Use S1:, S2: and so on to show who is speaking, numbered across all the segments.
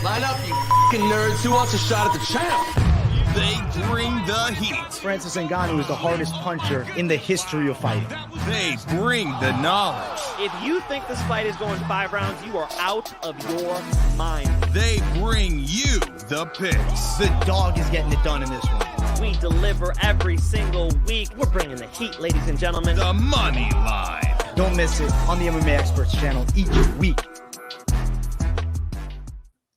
S1: Line up, you f***ing nerds. Who wants a shot at the champ?
S2: They bring the heat.
S3: Francis Ngannou is the hardest puncher in the history of fighting.
S2: They bring the knowledge.
S4: If you think this fight is going 5 rounds, you are out of your mind.
S2: They bring you the picks.
S3: The dog is getting it done in this one.
S4: We deliver every single week. We're bringing the heat, ladies and gentlemen.
S2: The money line.
S3: Don't miss it on the MMA Experts channel each week.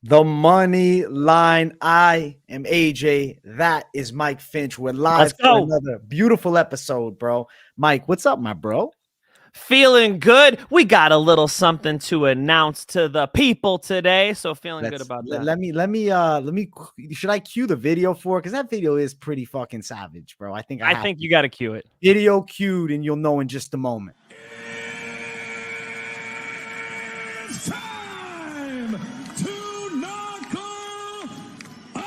S3: The Money Line. I am AJ. That is Mike Finch. We're live for another beautiful episode, bro. Mike, what's up, my bro?
S4: Feeling good. We got a little something to announce to the people today, so feeling good about that.
S3: Let me. Should I cue the video for it? Because that video is pretty fucking savage, bro. I think
S4: you got to cue it.
S3: Video cued, and you'll know in just a moment.
S5: It's time to knuckle up.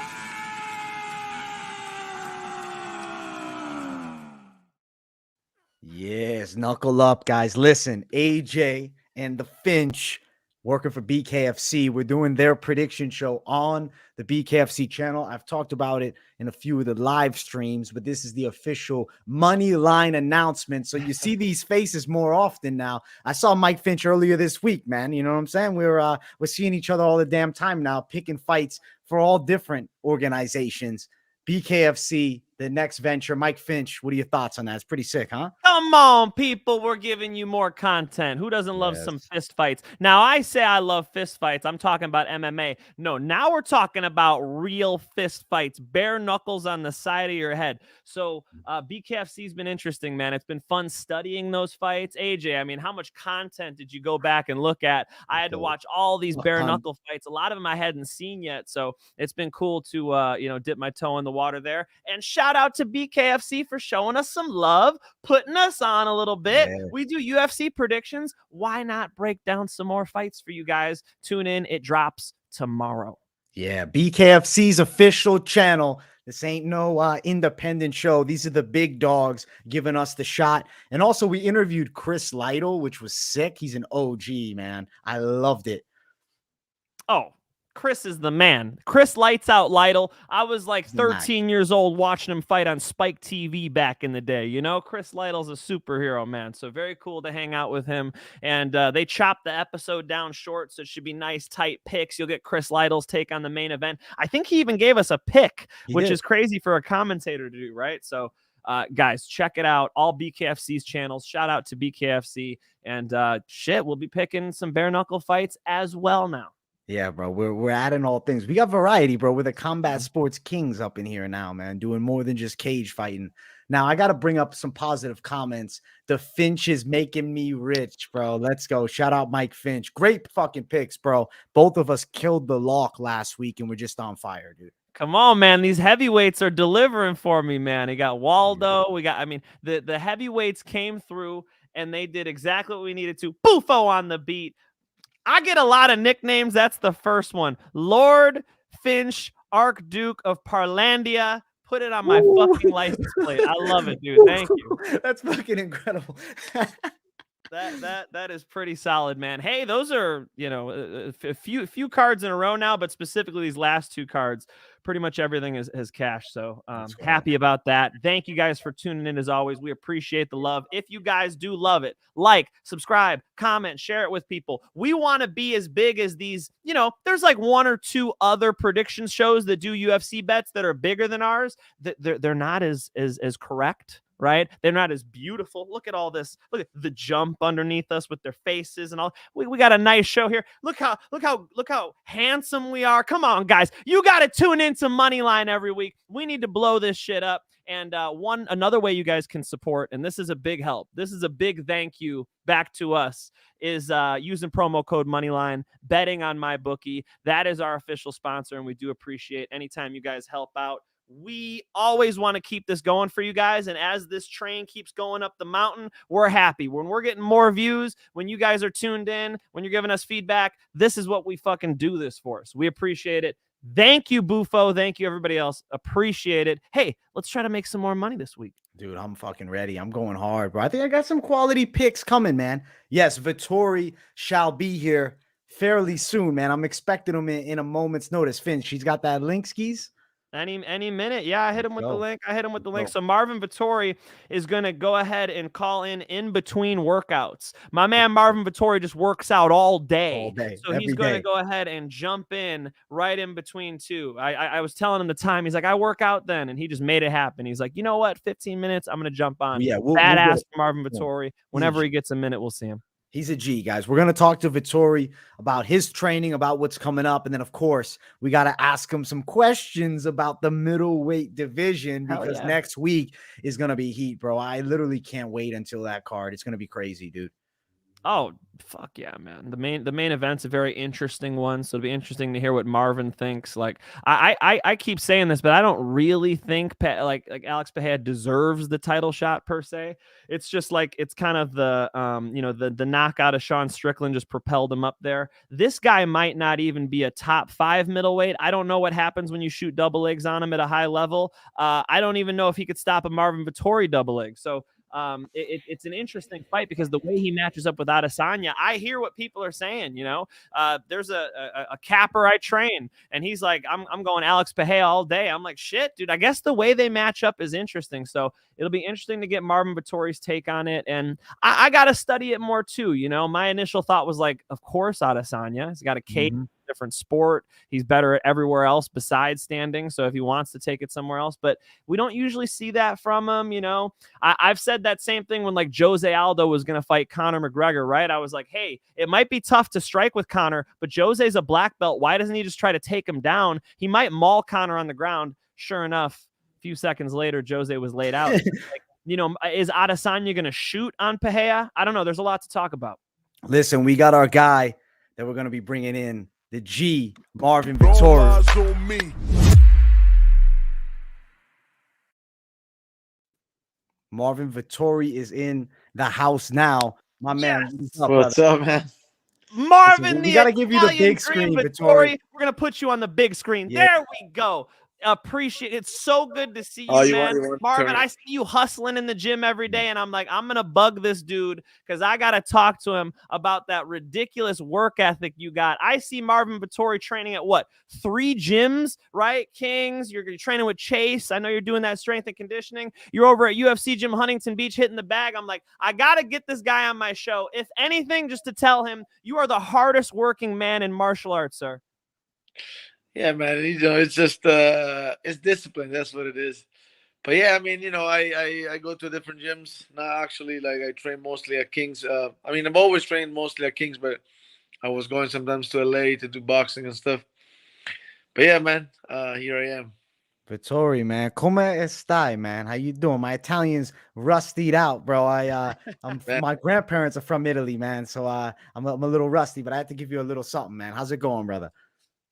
S3: Yes, knuckle up, guys. Listen, AJ and the Finch working for BKFC. We're doing their prediction show on the BKFC channel. I've talked about it in a few of the live streams, but this is the official Money Line announcement. So you see these faces more often now. I saw Mike Finch earlier this week, man. You know what I'm saying? We're seeing each other all the damn time now, picking fights for all different organizations. BKFC, the next venture. Mike Finch, what are your thoughts on that? It's pretty sick, huh?
S4: Come on, people. We're giving you more content. Who doesn't love some fist fights? Now, I say I love fist fights. I'm talking about MMA. No, now we're talking about real fist fights, bare knuckles on the side of your head. So BKFC's been interesting, man. It's been fun studying those fights. AJ, I mean, how much content did you go back and look at? I had to watch all these bare knuckle fights. A lot of them I hadn't seen yet. So it's been cool to, dip my toe in the water there. And shout out to BKFC for showing us some love, putting us on a little bit. Yeah. We do UFC predictions. Why not break down some more fights for you guys? Tune in. It drops tomorrow.
S3: Yeah, BKFC's official channel. This ain't no independent show. These are the big dogs giving us the shot. And also, we interviewed Chris Lytle, which was sick. He's an OG, man. I loved it.
S4: Oh, Chris is the man. Chris lights out Lytle. I was like 13 years old watching him fight on Spike TV back in the day. You know, Chris Lytle's a superhero, man. So very cool to hang out with him. And they chopped the episode down short, so it should be nice, tight picks. You'll get Chris Lytle's take on the main event. I think he even gave us a pick, which is crazy for a commentator to do, right? So, guys, check it out. All BKFC's channels. Shout out to BKFC. And we'll be picking some bare knuckle fights as well now.
S3: Yeah, bro, we're adding all things. We got variety, bro. We're the combat sports kings up in here now, man, doing more than just cage fighting. Now, I got to bring up some positive comments. The Finch is making me rich, bro. Let's go. Shout out Mike Finch. Great fucking picks, bro. Both of us killed the lock last week, and we're just on fire, dude.
S4: Come on, man. These heavyweights are delivering for me, man. We got Waldo. The heavyweights came through, and they did exactly what we needed to. Bufo on the beat. I get a lot of nicknames. That's the first one. Lord Finch, Archduke of Parlandia. Put it on my fucking license plate. I love it, dude. Thank you.
S3: That's fucking incredible.
S4: That is pretty solid, man. Hey, those are, a few cards in a row now, but specifically these last 2 cards, pretty much everything has cashed. So happy about that. Thank you guys for tuning in as always. We appreciate the love. If you guys do love it, like, subscribe, comment, share it with people. We want to be as big as these, there's like 1 or 2 other prediction shows that do UFC bets that are bigger than ours. They're not as correct. Right? They're not as beautiful. Look at all this. Look at the jump underneath us with their faces and all. We got a nice show here. Look how handsome we are. Come on, guys. You got to tune into Moneyline every week. We need to blow this shit up. And another way you guys can support, and this is a big help. This is a big thank you back to us, is using promo code Moneyline, betting on MyBookie. That is our official sponsor, and we do appreciate anytime you guys help out. We always want to keep this going for you guys. And as this train keeps going up the mountain, we're happy. When we're getting more views, when you guys are tuned in, when you're giving us feedback, this is what we fucking do this for. So we appreciate it. Thank you, Bufo. Thank you, everybody else. Appreciate it. Hey, let's try to make some more money this week.
S3: Dude, I'm fucking ready. I'm going hard, bro. I think I got some quality picks coming, man. Yes, Vettori shall be here. fairly soon, man. I'm expecting him in a moment's notice. Finch, she's got that link skis.
S4: Any minute. Yeah, I hit him with the link.
S3: Go.
S4: So Marvin Vettori is going to go ahead and call in between workouts. My man Marvin Vettori just works out all day. So he's going to go ahead and jump in right in between two. I was telling him the time. He's like, I work out then. And he just made it happen. He's like, you know what? 15 minutes. I'm going to jump on.
S3: Yeah,
S4: Badass Marvin Vettori. Whenever he gets a minute, we'll see him.
S3: He's a G, guys. We're going to talk to Vettori about his training, about what's coming up. And then, of course, we got to ask him some questions about the middleweight division because next week is going to be heat, bro. I literally can't wait until that card. It's going to be crazy, dude.
S4: Oh, fuck yeah, man. The main event's a very interesting one, so it'll be interesting to hear what Marvin thinks. Like I keep saying this, but I don't really think like Alex Pereira deserves the title shot per se. It's just like it's kind of the the knockout of Sean Strickland just propelled him up there. This guy might not even be a top 5 middleweight. I don't know what happens when you shoot double legs on him at a high level. I don't even know if he could stop a Marvin Vettori double leg. So it's an interesting fight because the way he matches up with Adesanya, I hear what people are saying. There's a capper I train, and he's like, I'm going Alex Pereira all day. I'm like, shit, dude. I guess the way they match up is interesting. So it'll be interesting to get Marvin Vettori's take on it, and I got to study it more too. My initial thought was like, of course, Adesanya. He's got a cage. Different sport. He's better at everywhere else besides standing. So if he wants to take it somewhere else, but we don't usually see that from him. I've said that same thing when like Jose Aldo was going to fight Conor McGregor, right? I was like, hey, it might be tough to strike with Conor, but Jose's a black belt. Why doesn't he just try to take him down? He might maul Conor on the ground. Sure enough, a few seconds later, Jose was laid out. Is Adesanya going to shoot on Pereira? I don't know. There's a lot to talk about.
S3: Listen, we got our guy that we're going to be bringing in. The G, Marvin Vettori. Marvin Vettori is in the house now. My man.
S6: What's up, man?
S4: Marvin,
S3: we got to give you the big screen, Vettori.
S4: We're going to put you on the big screen.
S3: Yeah.
S4: There we go. Appreciate it. It's so good to see you, man. Marvin, I see you hustling in the gym every day, and I'm like, I'm gonna bug this dude because I gotta talk to him about that ridiculous work ethic you got. I see Marvin Vettori training at 3 gyms, right? Kings, you're training with Chase. I know you're doing that strength and conditioning. You're over at UFC Gym Huntington Beach hitting the bag. I'm like, I gotta get this guy on my show. If anything, just to tell him you are the hardest working man in martial arts, sir.
S6: Yeah, man. It's just it's discipline. That's what it is. But yeah, I mean, I go to different gyms now. Actually, like I train mostly at Kings. I've always trained mostly at Kings, but I was going sometimes to LA to do boxing and stuff. But yeah, man, here I am.
S3: Vettori, man, come stai, man? How you doing? My Italian's rustied out, bro. My grandparents are from Italy, man, so I'm a little rusty, but I had to give you a little something, man. How's it going, brother?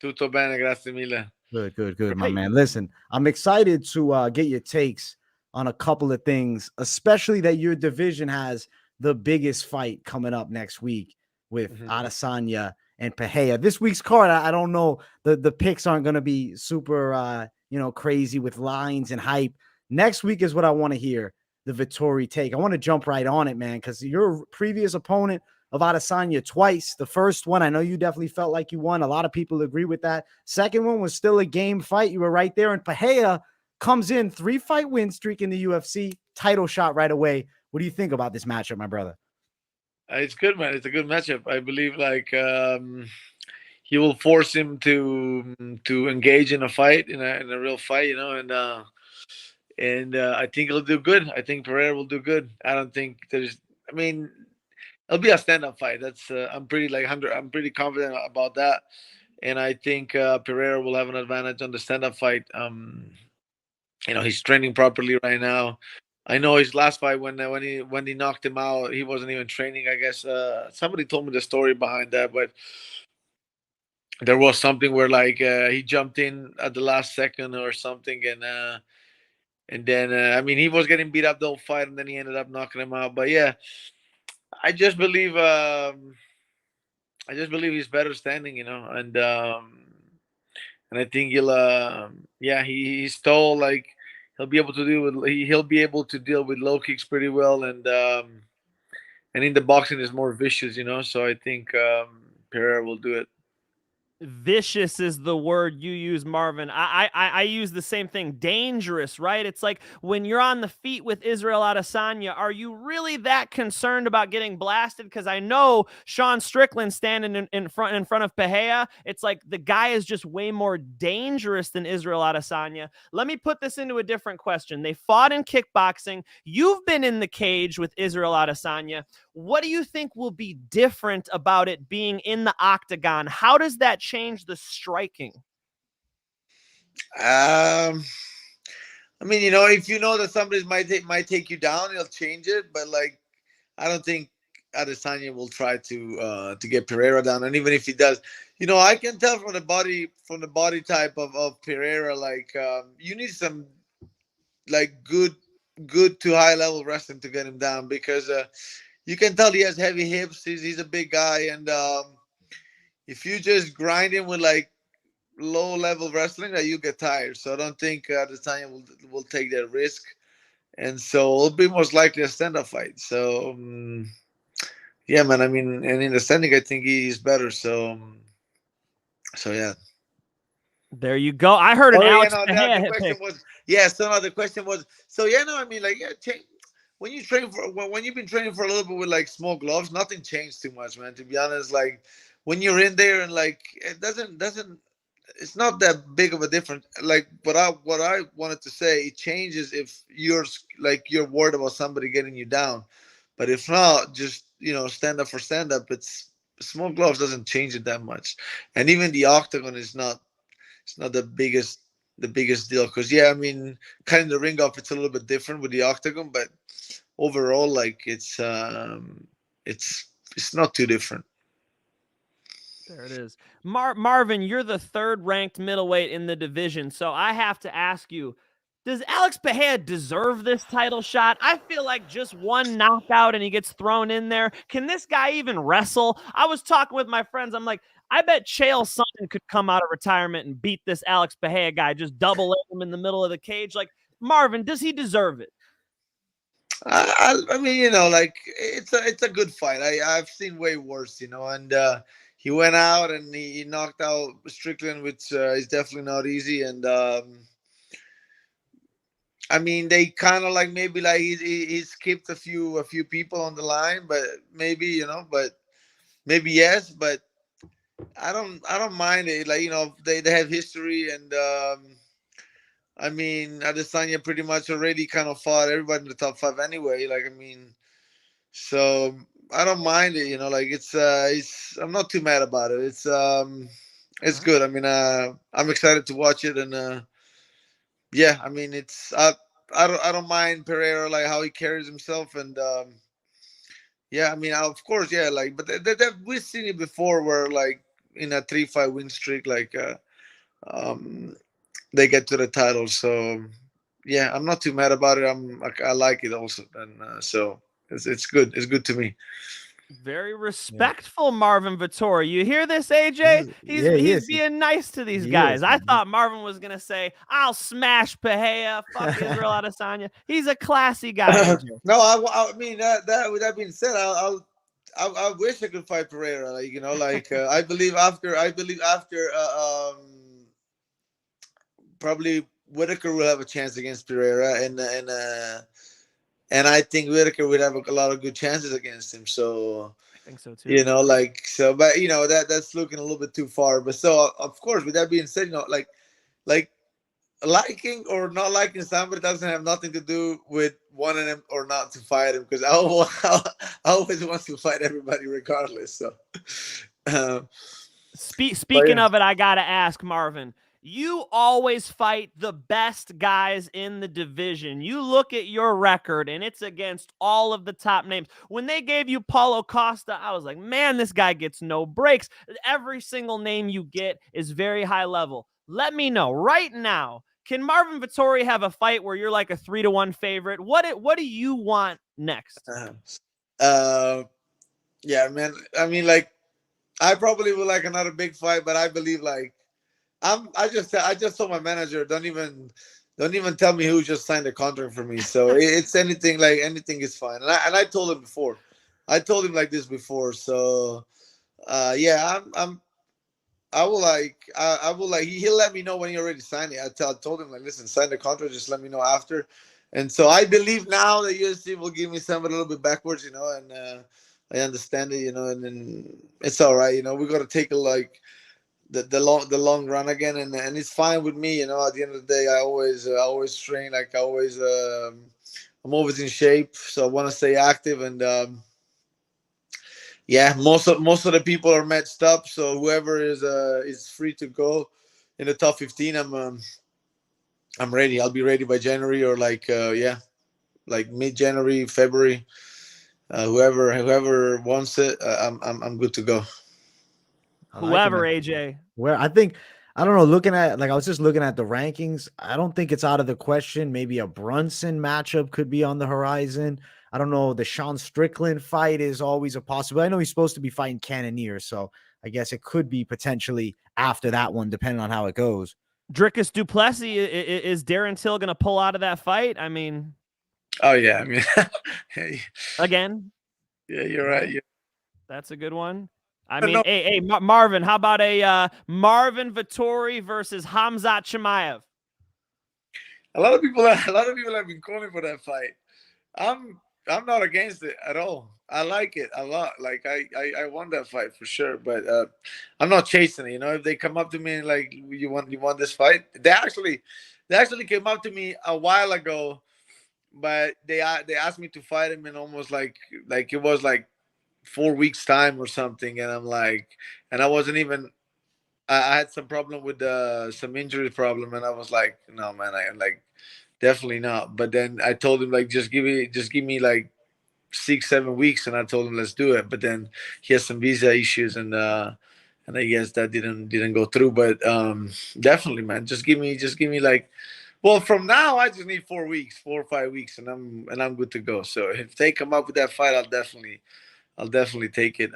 S6: Tutto bene, grazie mille.
S3: Good, my man. Listen, I'm excited to get your takes on a couple of things, especially that your division has the biggest fight coming up next week with Adesanya and Pereira. This week's card, I don't know. The picks aren't going to be super, crazy with lines and hype. Next week is what I want to hear, the Vettori take. I want to jump right on it, man, because your previous opponent of Adesanya twice. The first one, I know you definitely felt like you won. A lot of people agree with that. Second one was still a game fight. You were right there. And Pereira comes in 3-fight win streak in the UFC, title shot right away. What do you think about this matchup, my brother?
S6: It's good, man. It's a good matchup. I believe he will force him to engage in a fight, in a real fight, and I think he'll do good. I think Pereira will do good. I don't think it'll be a stand-up fight. That's I'm pretty confident about that, and I think Pereira will have an advantage on the stand-up fight. He's training properly right now. I know his last fight when he knocked him out, he wasn't even training. I guess somebody told me the story behind that, but there was something where he jumped in at the last second or something, and then he was getting beat up the whole fight, and then he ended up knocking him out. But yeah. I just believe he's better standing, and I think he's tall, he'll be able to deal with low kicks pretty well, and in the boxing is more vicious, so I think Pereira will do it.
S4: Vicious is the word you use, Marvin. I use the same thing. Dangerous, right? It's like when you're on the feet with Israel Adesanya, are you really that concerned about getting blasted? Because I know Sean Strickland standing in front of Pereira. It's like the guy is just way more dangerous than Israel Adesanya. Let me put this into a different question. They fought in kickboxing. You've been in the cage with Israel Adesanya. What do you think will be different about it being in the octagon? How does that change the striking?
S6: I mean, you know, if you know that somebody might take you down, he'll change it. But like, I don't think Adesanya will try to get Pereira down. And even if he does, you know, I can tell from the body type of Pereira, like you need some like good to high level wrestling to get him down, because you can tell he has heavy hips. He's a big guy, and if you just grind him with like low level wrestling, that you get tired. So I don't think Adesanya will take that risk, and so it'll be most likely a stand-up fight. So yeah, man. I mean, and in the standing, I think he's better. So yeah.
S4: There you go. I heard an Alex Mejia
S6: the question
S4: pick.
S6: was, yeah. So no, the question was, so yeah, no, I mean, like, yeah, when you train for when you've been training for a little bit with like small gloves, nothing changed too much, man. To be honest, like when you're in there and like it doesn't it's not that big of a difference. Like what I wanted to say, it changes if you're worried about somebody getting you down, but if not, just, you know, stand up for stand up. It's small gloves doesn't change it that much, and even the octagon is not. It's not the biggest deal, because yeah, I mean, cutting the ring off, it's a little bit different with the octagon, but overall, like it's not too different.
S4: There it is. Marvin, you're the third ranked middleweight in the division, so I have to ask you, does Alex Mejia deserve this title shot? I feel like just one knockout and he gets thrown in there. Can this guy even wrestle? I was talking with my friends. I'm like, I bet Chael Sonnen could come out of retirement and beat this Alex Mejia guy, just double leg him in the middle of the cage. Like, Marvin, does he deserve it?
S6: I mean, you know, like it's a good fight. I've seen way worse, you know, and he went out and he knocked out Strickland, which is definitely not easy. And I mean, they kind of like maybe like he skipped a few people on the line, but maybe, you know, but maybe yes, but I don't mind it. Like, you know, they have history, and I mean, Adesanya pretty much already kind of fought everybody in the top 5 anyway. Like, I mean, so I don't mind it. You know, like it's I'm not too mad about it. It's good. I mean, I'm excited to watch it, and yeah, I mean, I don't mind Pereira, like how he carries himself, and yeah, I mean, of course, yeah, like, but we've seen it before, where like in a 3-5 win streak, like they get to the title. So yeah, I'm not too mad about it. I like it also, and so it's good. It's good to me.
S4: Very respectful, Marvin Vettori. You hear this, AJ? He's being nice to these guys. I thought Marvin was gonna say, "I'll smash Pereira, fuck Israel Adesanya." He's a classy guy.
S6: No, I mean that. With that being said, I wish I could fight Pereira. Like, you know, like I believe after probably Whitaker will have a chance against Pereira, and I think Whitaker would have a lot of good chances against him. So
S4: I think so too.
S6: You know, like, so, but you know, that's looking a little bit too far. But so, of course, with that being said, you know, like liking or not liking somebody doesn't have nothing to do with wanting him or not to fight him, because I always want to fight everybody regardless. So
S4: speaking of it, I gotta ask, Marvin, you always fight the best guys in the division. You look at your record, and it's against all of the top names. When they gave you Paulo Costa, I was like, man, this guy gets no breaks. Every single name you get is very high level. Let me know right now, can Marvin Vettori have a fight where you're like a 3-1 favorite? What do you want next?
S6: Yeah, man. I mean, like, I probably would like another big fight, but I believe, like, I just told my manager, don't even tell me who just signed a contract for me. So it's anything is fine. And I told him before. I told him like this before. So Yeah, I will like, I will like, he'll let me know when he already signed it. I told him like, listen, sign the contract, just let me know after. And so I believe now the UFC will give me some a little bit backwards, and I understand it, and then it's all right, we got to take a like the long run again, and it's fine with me, At the end of the day, I always train, like I'm always in shape, so I want to stay active, and yeah, most of the people are matched up, so whoever is free to go in the top 15, I'm ready. I'll be ready by January or like like mid-January, February. Whoever wants it, I'm good to go.
S3: I like it,
S4: Whoever,
S3: man.
S4: AJ.
S3: Where I don't know, looking at, like, I was just looking at the rankings. I don't think it's out of the question. Maybe a Brunson matchup could be on the horizon. I don't know. The Sean Strickland fight is always a possibility. I know he's supposed to be fighting Cannonier, so I guess it could be potentially after that one, depending on how it goes.
S4: Dricus Duplessis, is Darren Till going to pull out of that fight? I mean,
S6: Oh yeah, I mean,
S4: again,
S6: yeah, you're right. Yeah.
S4: that's a good one. I
S6: I
S4: mean,
S6: know.
S4: hey, Marvin, how about a Marvin Vettori versus Hamzat Chimaev?
S6: A lot of people have been calling for that fight. I'm not against it at all. I like it a lot. Like I won that fight for sure, but I'm not chasing it. If they come up to me and like you want this fight, they actually came up to me a while ago, but they asked me to fight him in almost like it was like 4 weeks time or something, and I'm like, and I wasn't even. I had some problem with some injury problem, and I was like, no man, I like definitely not. But then I told him like, just give me like 6-7 weeks, and I told him let's do it. But then he has some visa issues, and I guess that didn't go through. But definitely, man, just give me like, well, from now I just need 4 weeks, 4 or 5 weeks, and I'm good to go. So if they come up with that fight, I'll definitely take it.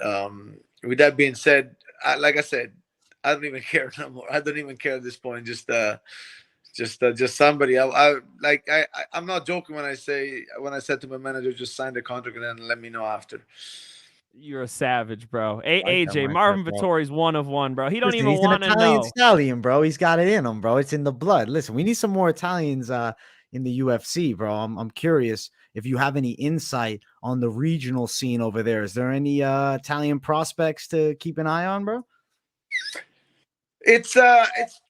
S6: With that being said, like I said, I don't even care no more. I don't even care at this point. Just somebody. I'm not joking when I said to my manager, just sign the contract and then let me know after.
S4: You're a savage, bro.
S3: Like that
S4: AJ,
S3: mindset,
S4: Marvin
S3: bro.
S4: Vettori's 1 of 1, bro. He don't
S3: Listen,
S4: even
S3: he's an
S4: want to
S3: Italian
S4: know.
S3: stallion, bro. He's got it in him, bro. It's in the blood. Listen, we need some more Italians in the UFC, bro. I'm curious if you have any insight on the regional scene over there. Is there any Italian prospects to keep an eye on, bro?
S6: It's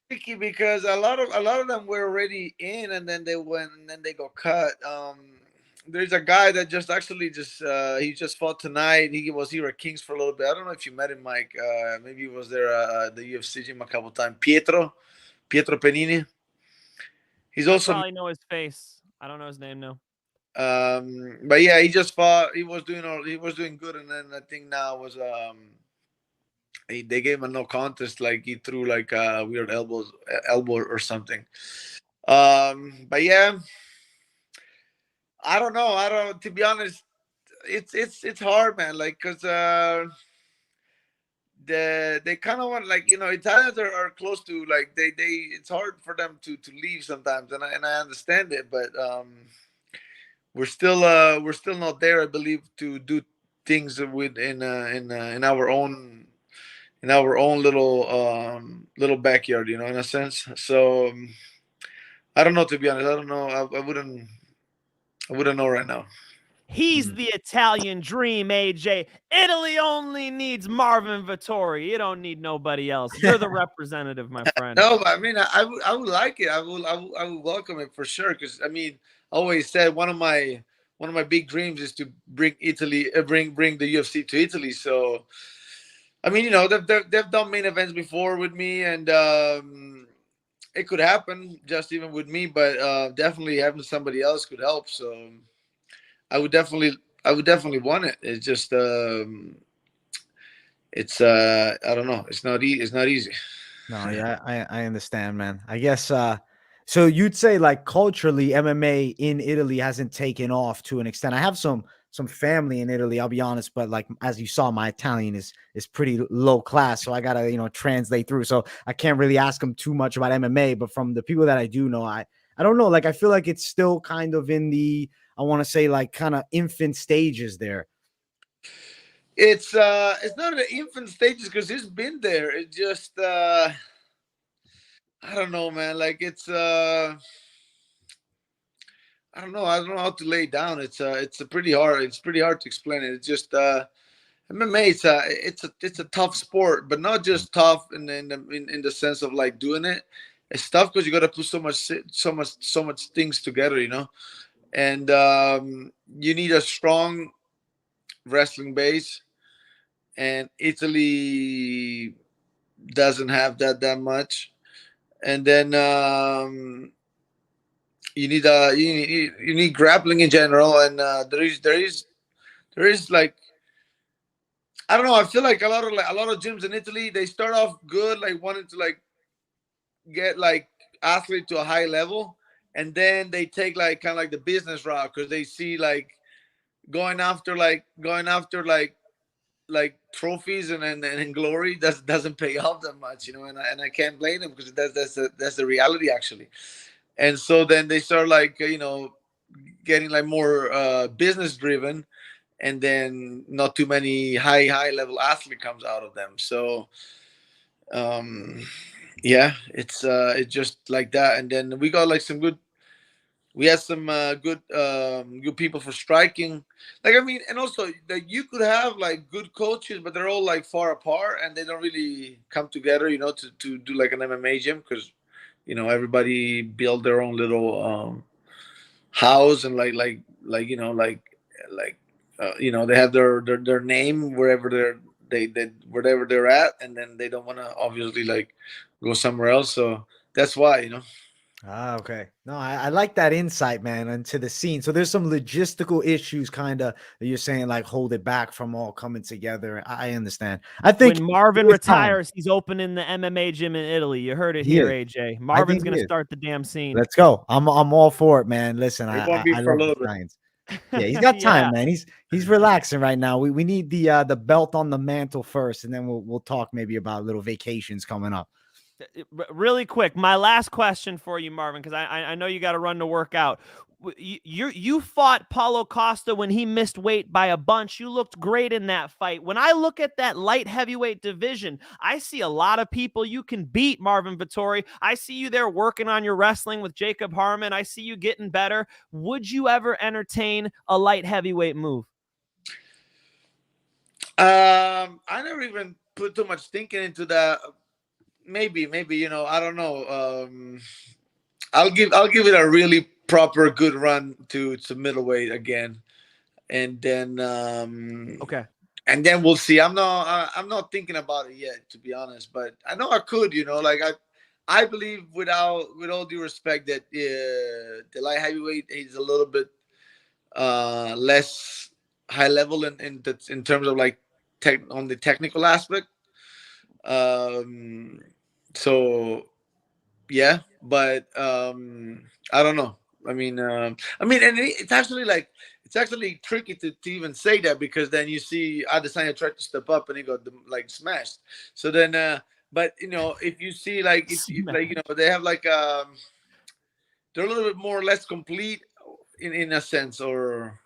S6: tricky because a lot of them were already in, and then they went and then they got cut. There's a guy that he just fought tonight. He was here at Kings for a little bit. I don't know if you met him, Mike. Maybe he was there at the UFC gym a couple times. Pietro Penini. He's also
S4: Probably know his face. I don't know his name, no.
S6: but yeah, he just fought. He was doing good, and then I think now was they gave him a no contest, like he threw like a weird elbow or something. But yeah, I don't know. To be honest, it's hard, man. Like, cause they kind of want, like, Italians are close to, like, they it's hard for them to leave sometimes, and I understand it, but we're still not there, I believe, to do things in our own little backyard, in a sense. So I don't know, to be honest. I don't know. I wouldn't know right now.
S4: He's the Italian dream, AJ. Italy only needs Marvin Vettori. You don't need nobody else. You're the representative, my friend.
S6: No, but I mean, I would like it. I would welcome it for sure. Because I mean, I always said one of my big dreams is to bring Italy, bring the UFC to Italy. So, I mean, they've done main events before with me, and it could happen just even with me. But definitely having somebody else could help. So, I would definitely want it. It's just it's I don't know. It's not easy.
S3: No, yeah, I understand, man. I guess so you'd say, like, culturally MMA in Italy hasn't taken off to an extent. I have some family in Italy, I'll be honest, but like, as you saw, my Italian is pretty low class, so I got to, translate through. So I can't really ask them too much about MMA, but from the people that I do know, I don't know, like, I feel like it's still kind of in the, I want to say, like, kind of infant stages there.
S6: It's not in the infant stages because he's been there. It just I don't know, man. Like it's I don't know. I don't know how to lay it down. It's a pretty hard. It's pretty hard to explain it. It's just MMA. It's a tough sport, but not just tough in the sense of like doing it. It's tough because you got to put so much things together, you know. And you need a strong wrestling base, and Italy doesn't have that much. And then you need grappling in general, and there is like I don't know. I feel like a lot of gyms in Italy, they start off good, like wanting to like get like athlete to a high level, and then they take like kind of like the business route because they see like going after like trophies and glory doesn't pay off that much, you know. And I can't blame them because that's the reality actually. And so then they start like getting like more business driven, and then not too many high level athlete comes out of them. So yeah, it's just like that. And then we got like we had some good people for striking. Like I mean, and also like you could have like good coaches, but they're all like far apart and they don't really come together, you know, to do like an MMA gym because everybody build their own little house and like they have their name wherever wherever they're at, and then they don't want to obviously like go somewhere else. So that's why.
S3: Ah, okay. No, I like that insight, man, into the scene. So there's some logistical issues kind of that you're saying like hold it back from all coming together. I understand. I think
S4: when Marvin
S3: it's time.
S4: retires, he's opening the MMA gym in Italy. You heard it here, AJ. Marvin's going to start the damn scene.
S3: Let's go. I'm all for it, man. Listen,
S6: It won't be
S3: I
S6: for a
S3: love
S6: little
S3: the
S6: bit.
S3: Giants. Yeah, he's got time, man. He's relaxing right now. We need the belt on the mantle first, and then we'll talk maybe about little vacations coming up.
S4: Really quick, my last question for you, Marvin, because I know you got to run to work out. You fought Paulo Costa when he missed weight by a bunch. You looked great in that fight. When I look at that light heavyweight division, I see a lot of people you can beat, Marvin Vettori. I see you there working on your wrestling with Jacob Harmon. I see you getting better. Would you ever entertain a light heavyweight move?
S6: I never even put too much thinking into that. Maybe, I don't know. I'll give it a really proper good run to middleweight again, and then
S4: okay,
S6: and then we'll see. I'm not thinking about it yet, to be honest, but I know I could. Like I believe with all due respect that the light heavyweight is a little bit less high level in terms of like on the technical aspect. So yeah, but I don't know. I mean, and it's actually tricky to even say that because then you see Adesanya tried to step up and he got like smashed. So then, but if you see like they have like they're a little bit more or less complete in a sense, or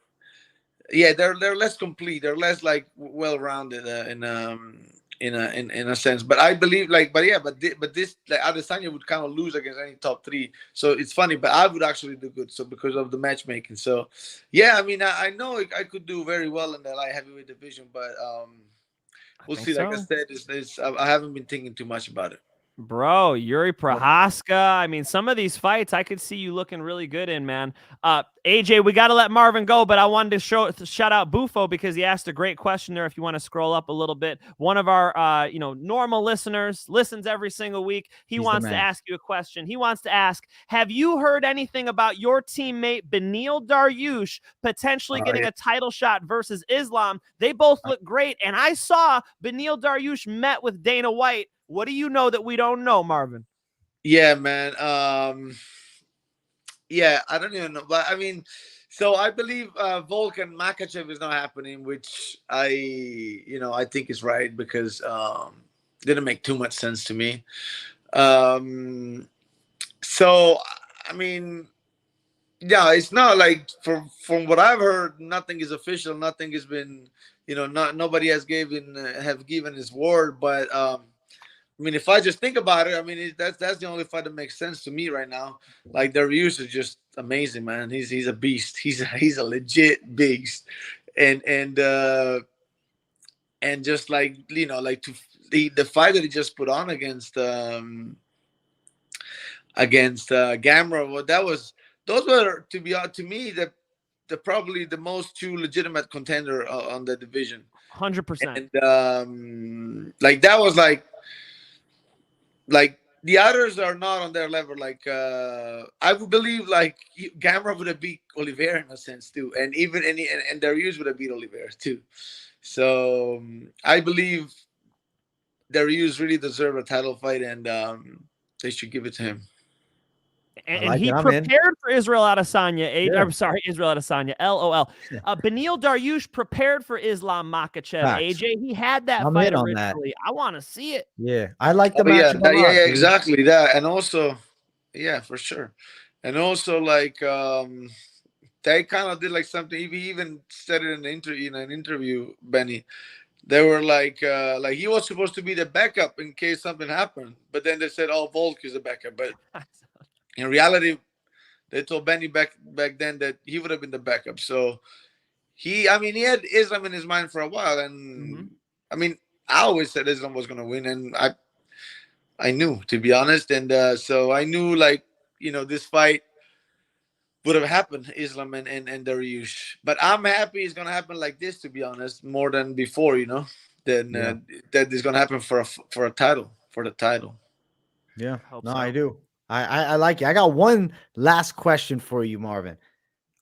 S6: yeah, they're less complete. They're less like well rounded in a sense. But I believe but this like Adesanya would kind of lose against any top three. So it's funny, but I would actually do good. So because of the matchmaking. So yeah, I mean I know I could do very well in the light heavyweight division, but we'll see. Like I said, I haven't been thinking too much about it.
S4: Bro, Yuri Prohaska. I mean, some of these fights I could see you looking really good in, man. AJ, we got to let Marvin go, but I wanted to shout out Bufo because he asked a great question there. If you want to scroll up a little bit, one of our normal listeners listens every single week. He wants to ask you a question. He wants to ask, have you heard anything about your teammate Beneil Dariush potentially getting a title shot versus Islam? They both look great, and I saw Beneil Dariush met with Dana White. What do you know that we don't know, Marvin?
S6: Yeah, man. Yeah, I don't even know. But I mean, so I believe Volkan Makachev is not happening, which I think is right because didn't make too much sense to me. So I mean, yeah, it's not like from what I've heard, nothing is official, nothing has been nobody has given his word. But I mean, if I just think about it, I mean, that's the only fight that makes sense to me right now. Like Darius is just amazing, man. He's a beast. He's a legit beast, and just like like the fight that he just put on against Gamera, well, those were to me the probably the most two legitimate contender on the division.
S4: 100%.
S6: And like that was like the others are not on their level. Like I would believe like Gamera would have beat Oliveira in a sense too, and even and Darius would have beat Oliveira too. So I believe Darius really deserve a title fight, and they should give it to him.
S4: And he prepared for Israel Adesanya. I'm sorry, Israel Adesanya. LOL. Beneil Dariush prepared for Islam Makhachev. AJ, he had that fight originally. I want to see it.
S3: Yeah, I like the
S6: match.
S3: Yeah,
S6: exactly that. And also, yeah, for sure. And also, like, they kind of did like something. He even said it in an interview, Benny. They were like he was supposed to be the backup in case something happened, but then they said, "Oh, Volk is the backup." But in reality, they told Benny back then that he would have been the backup. So he had Islam in his mind for a while, and I mean, I always said Islam was going to win, and I knew, to be honest, and so I knew this fight would have happened, Islam and Dariush. But I'm happy it's going to happen like this, to be honest, more than before, that is going to happen for the title.
S3: Yeah, I do. I like it. I got one last question for you, Marvin.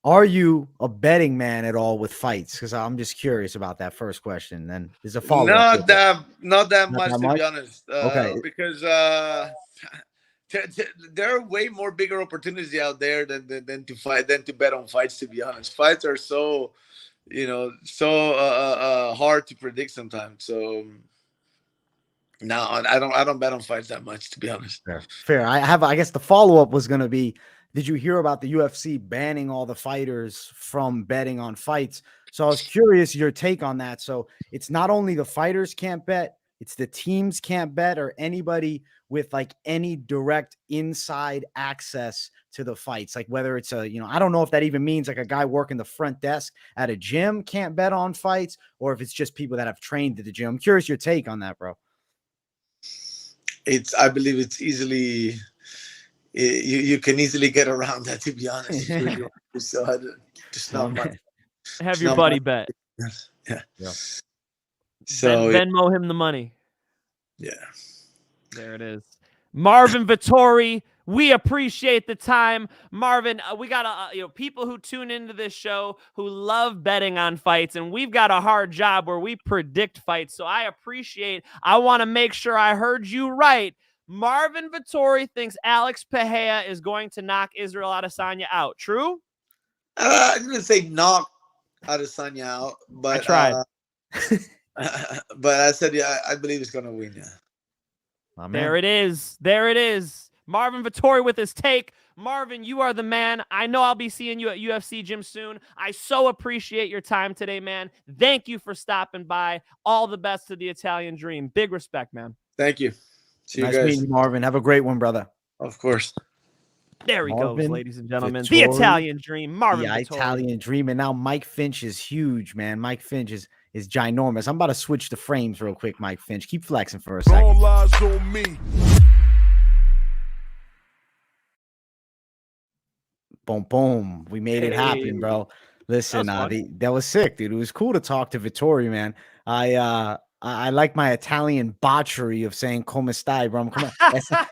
S3: Are you a betting man at all with fights? Because I'm just curious about that first question. Then there's a follow-up.
S6: Not that much, to be honest. Okay. Because there are way more bigger opportunities out there than to bet on fights, to be honest. Fights are so hard to predict sometimes. So no, I don't bet on fights that much, to be honest.
S3: Fair. I guess the follow-up was going to be, did you hear about the UFC banning all the fighters from betting on fights? So I was curious your take on that. So it's not only the fighters can't bet, it's the teams can't bet, or anybody with like any direct inside access to the fights. Like whether it's I don't know if that even means like a guy working the front desk at a gym can't bet on fights, or if it's just people that have trained at the gym. I'm curious your take on that, bro.
S6: I believe it's easily, you can easily get around that, to be honest. So just not much.
S4: Have your buddy bet.
S6: Yeah.
S4: So Venmo him the money.
S6: Yeah.
S4: There it is. Marvin Vettori, we appreciate the time. Marvin, we got people who tune into this show who love betting on fights, and we've got a hard job where we predict fights. So I want to make sure I heard you right. Marvin Vettori thinks Alex Pereira is going to knock Israel Adesanya out. True?
S6: I didn't say knock Adesanya out, but I
S4: tried.
S6: But I said, I believe he's going to win. Yeah.
S4: There it is. Marvin Vettori with his take. Marvin, you are the man. I know I'll be seeing you at UFC Gym soon. I so appreciate your time today, man. Thank you for stopping by. All the best to the Italian Dream. Big respect, man.
S6: Thank you. See you
S3: nice
S6: guys.
S3: Meeting you, Marvin. Have a great one, brother.
S6: Of course.
S4: There he goes, ladies and gentlemen.
S3: Vettori,
S4: the Italian Dream. Marvin Vettori.
S3: Italian Dream. And now Mike Finch is huge, man. Mike Finch is ginormous. I'm about to switch the frames real quick, Mike Finch. Keep flexing for a second.
S5: All eyes on me.
S3: Boom, boom. We made it happen, bro. Listen, that was sick, dude. It was cool to talk to Vettori, man. I like my Italian botchery of saying "come stai," bro. Come on.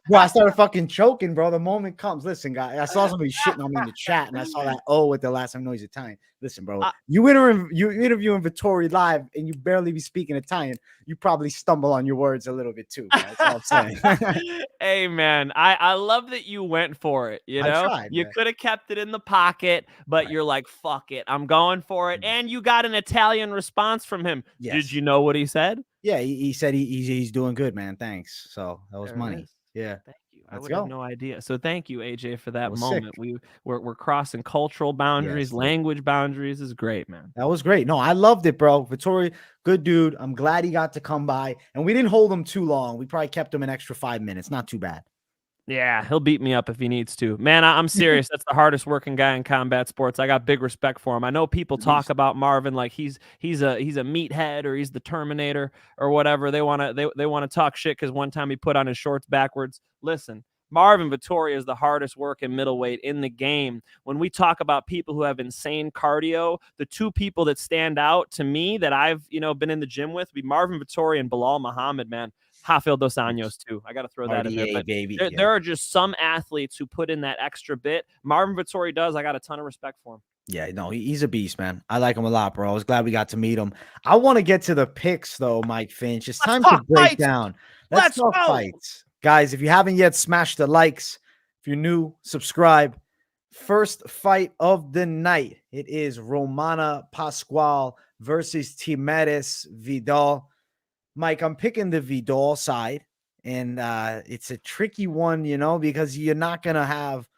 S3: Bro, I started fucking choking, bro. The moment comes. Listen, guys, I saw somebody shitting on me in the chat, and I saw that at the last time noise Italian. Listen, bro, you interviewing Vettori live, and you barely be speaking Italian. You probably stumble on your words a little bit too. That's all I'm saying.
S4: Hey, man, I love that you went for it. You know, you could have kept it in the pocket, but you're like, fuck it, I'm going for it. And you got an Italian response from him. Yes. Did you know what he said?
S3: Yeah, he said he's doing good, man. Thanks. So that was money. Yeah.
S4: Thank you. I
S3: Let's
S4: would have
S3: go.
S4: no idea. So thank you, AJ, for that
S3: was sick.
S4: moment. We're crossing cultural boundaries,
S3: Yes.
S4: language boundaries. Is great, man.
S3: That was great. No, I loved it, bro. Vettori, good dude. I'm glad he got to come by. And we didn't hold him too long. We probably kept him an extra 5 minutes. Not too bad.
S4: Yeah, he'll beat me up if he needs to. Man, I'm serious. That's the hardest working guy in combat sports. I got big respect for him. I know people talk about Marvin like he's a meathead or he's the Terminator or whatever. They want to talk shit because one time he put on his shorts backwards. Listen, Marvin Vettori is the hardest working middleweight in the game. When we talk about people who have insane cardio, the two people that stand out to me that I've been in the gym with be Marvin Vettori and Bilal Muhammad, man. Rafael Dos Anjos too. I got to throw that in there. But
S3: baby.
S4: there are just some athletes who put in that extra bit. Marvin Vettori does. I got a ton of respect for him.
S3: Yeah, no, he's a beast, man. I like him a lot, bro. I was glad we got to meet him. I want to get to the picks, though, Mike Finch. It's time to break down. Let's talk fights. Guys, if you haven't yet, smash the likes. If you're new, subscribe. First fight of the night. It is Ramona Pascual versus Tamires Vidal. Mike, I'm picking the Vidal side, and it's a tricky one, because you're not going to have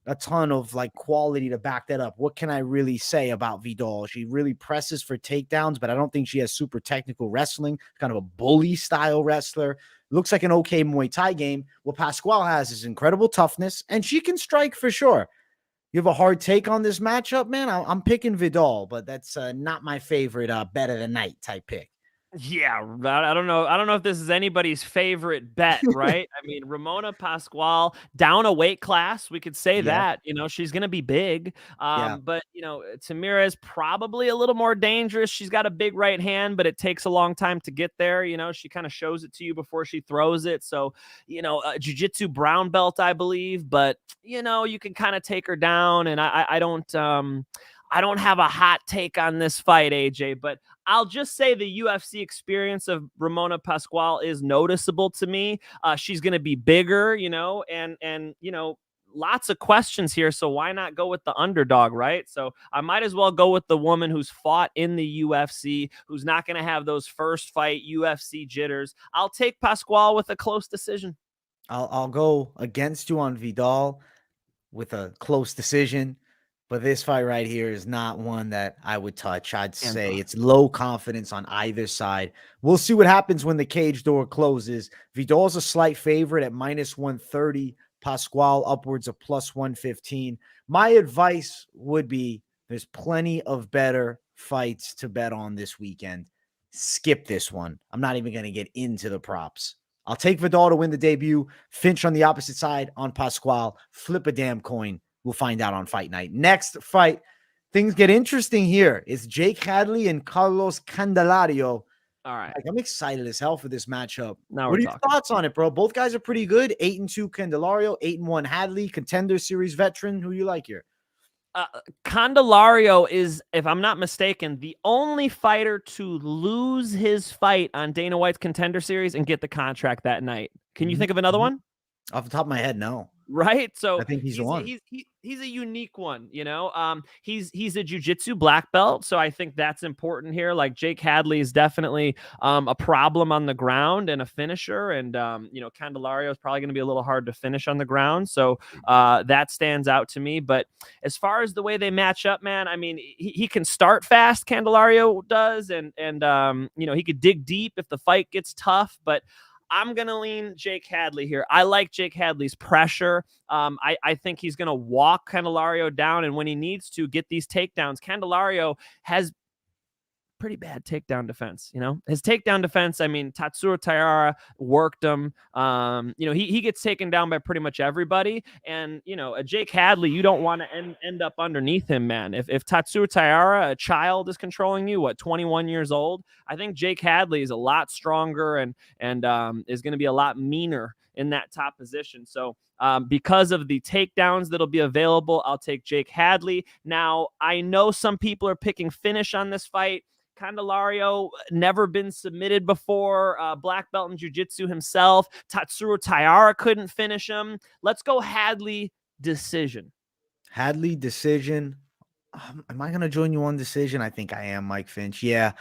S3: a ton of quality to back that up. What can I really say about Vidal? She really presses for takedowns, but I don't think she has super technical wrestling, kind of a bully style wrestler. Looks like an okay Muay Thai game. What Pascual has is incredible toughness, and she can strike for sure. You have a hard take on this matchup, man? I'm picking Vidal, but that's not my favorite bet of the night type pick.
S4: Yeah, I don't know. I don't know if this is anybody's favorite bet, right? I mean, Ramona Pascual down a weight class. We could say that, she's going to be big. But, Tamires probably a little more dangerous. She's got a big right hand, but it takes a long time to get there. She kind of shows it to you before she throws it. So, jiu-jitsu brown belt, I believe, but, you can kind of take her down. And I don't have a hot take on this fight, AJ, but I'll just say the UFC experience of Ramona Pascual is noticeable to me. She's going to be bigger, and lots of questions here. So why not go with the underdog, right? So I might as well go with the woman who's fought in the UFC, who's not going to have those first fight UFC jitters. I'll take Pascual with a close decision.
S3: I'll go against you on Vidal with a close decision. But this fight right here is not one that I would touch. I'd say it's low confidence on either side. We'll see what happens when the cage door closes. Vidal's a slight favorite at -130. Pascual upwards of +115. My advice would be there's plenty of better fights to bet on this weekend. Skip this one. I'm not even going to get into the props. I'll take Vidal to win the debut. Finch on the opposite side on Pascual. Flip a damn coin. We'll find out on fight night. Next fight, things get interesting here. It's Jake Hadley and Carlos Candelario.
S4: All right.
S3: I'm excited as hell for this matchup.
S4: Now
S3: what are your thoughts on it, bro? Both guys are pretty good. 8-2 Candelario, 8-1 Hadley, Contender Series veteran. Who you like here?
S4: Candelario is, if I'm not mistaken, the only fighter to lose his fight on Dana White's Contender Series and get the contract that night. Can you think of another one?
S3: Off the top of my head, no.
S4: Right, so
S3: I think he's the one.
S4: He's a unique one, He's a jiu-jitsu black belt, so I think that's important here. Like Jake Hadley is definitely a problem on the ground and a finisher, and Candelario is probably going to be a little hard to finish on the ground, so that stands out to me. But as far as the way they match up, man, I mean, he can start fast, Candelario does, and he could dig deep if the fight gets tough, but I'm going to lean Jake Hadley here. I like Jake Hadley's pressure. I think he's going to walk Candelario down, and when he needs to get these takedowns, Candelario has pretty bad takedown defense. His takedown defense, I mean, Tatsuro Taira worked him. He gets taken down by pretty much everybody. And, a Jake Hadley, you don't want to end up underneath him, man. If Tatsuro Taira, a child, is controlling you, 21 years old, I think Jake Hadley is a lot stronger and is going to be a lot meaner in that top position. So because of the takedowns that'll be available, I'll take Jake Hadley. Now, I know some people are picking finish on this fight. Candelario never been submitted before. Black belt in jiu-jitsu himself. Tatsuro Taira couldn't finish him. Let's go Hadley decision.
S3: Hadley decision. Am I going to join you on decision? I think I am, Mike Finch. Yeah,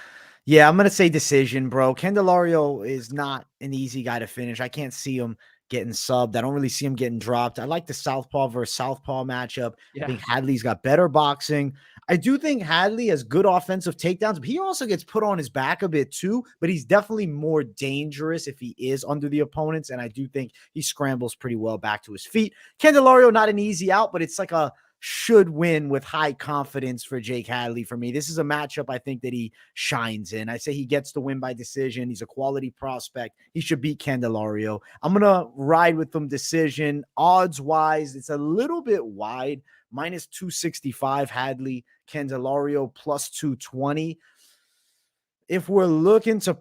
S3: I'm going to say decision, bro. Candelario is not an easy guy to finish. I can't see him getting subbed. I don't really see him getting dropped. I like the southpaw versus southpaw matchup.
S4: Yeah.
S3: I think Hadley's got better boxing. I do think Hadley has good offensive takedowns, but he also gets put on his back a bit too, but he's definitely more dangerous if he is under the opponents, and I do think he scrambles pretty well back to his feet. Candelario, not an easy out, but it's like a should win with high confidence for Jake Hadley for me. This is a matchup I think that he shines in. I say he gets the win by decision. He's a quality prospect. He should beat Candelario. I'm going to ride with them decision. Odds-wise, it's a little bit wide. Minus 265 Hadley, Candelario plus 220. If we're looking to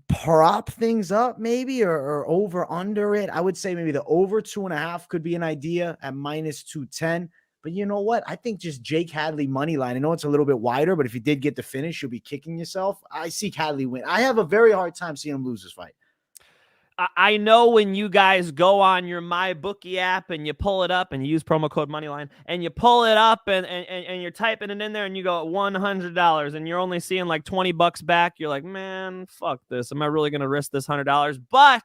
S3: prop things up maybe or over under it, I would say maybe the over 2.5 could be an idea at minus 210. But you know what? I think just Jake Hadley money line. I know it's a little bit wider, but if you did get the finish, you'll be kicking yourself. I see Hadley win. I have a very hard time seeing him lose this fight.
S4: I know when you guys go on your MyBookie app and you pull it up and you use promo code Moneyline and you pull it up and you're typing it in there and you go $100 and you're only seeing like $20 back. You're like, man, fuck this. Am I really going to risk this $100? But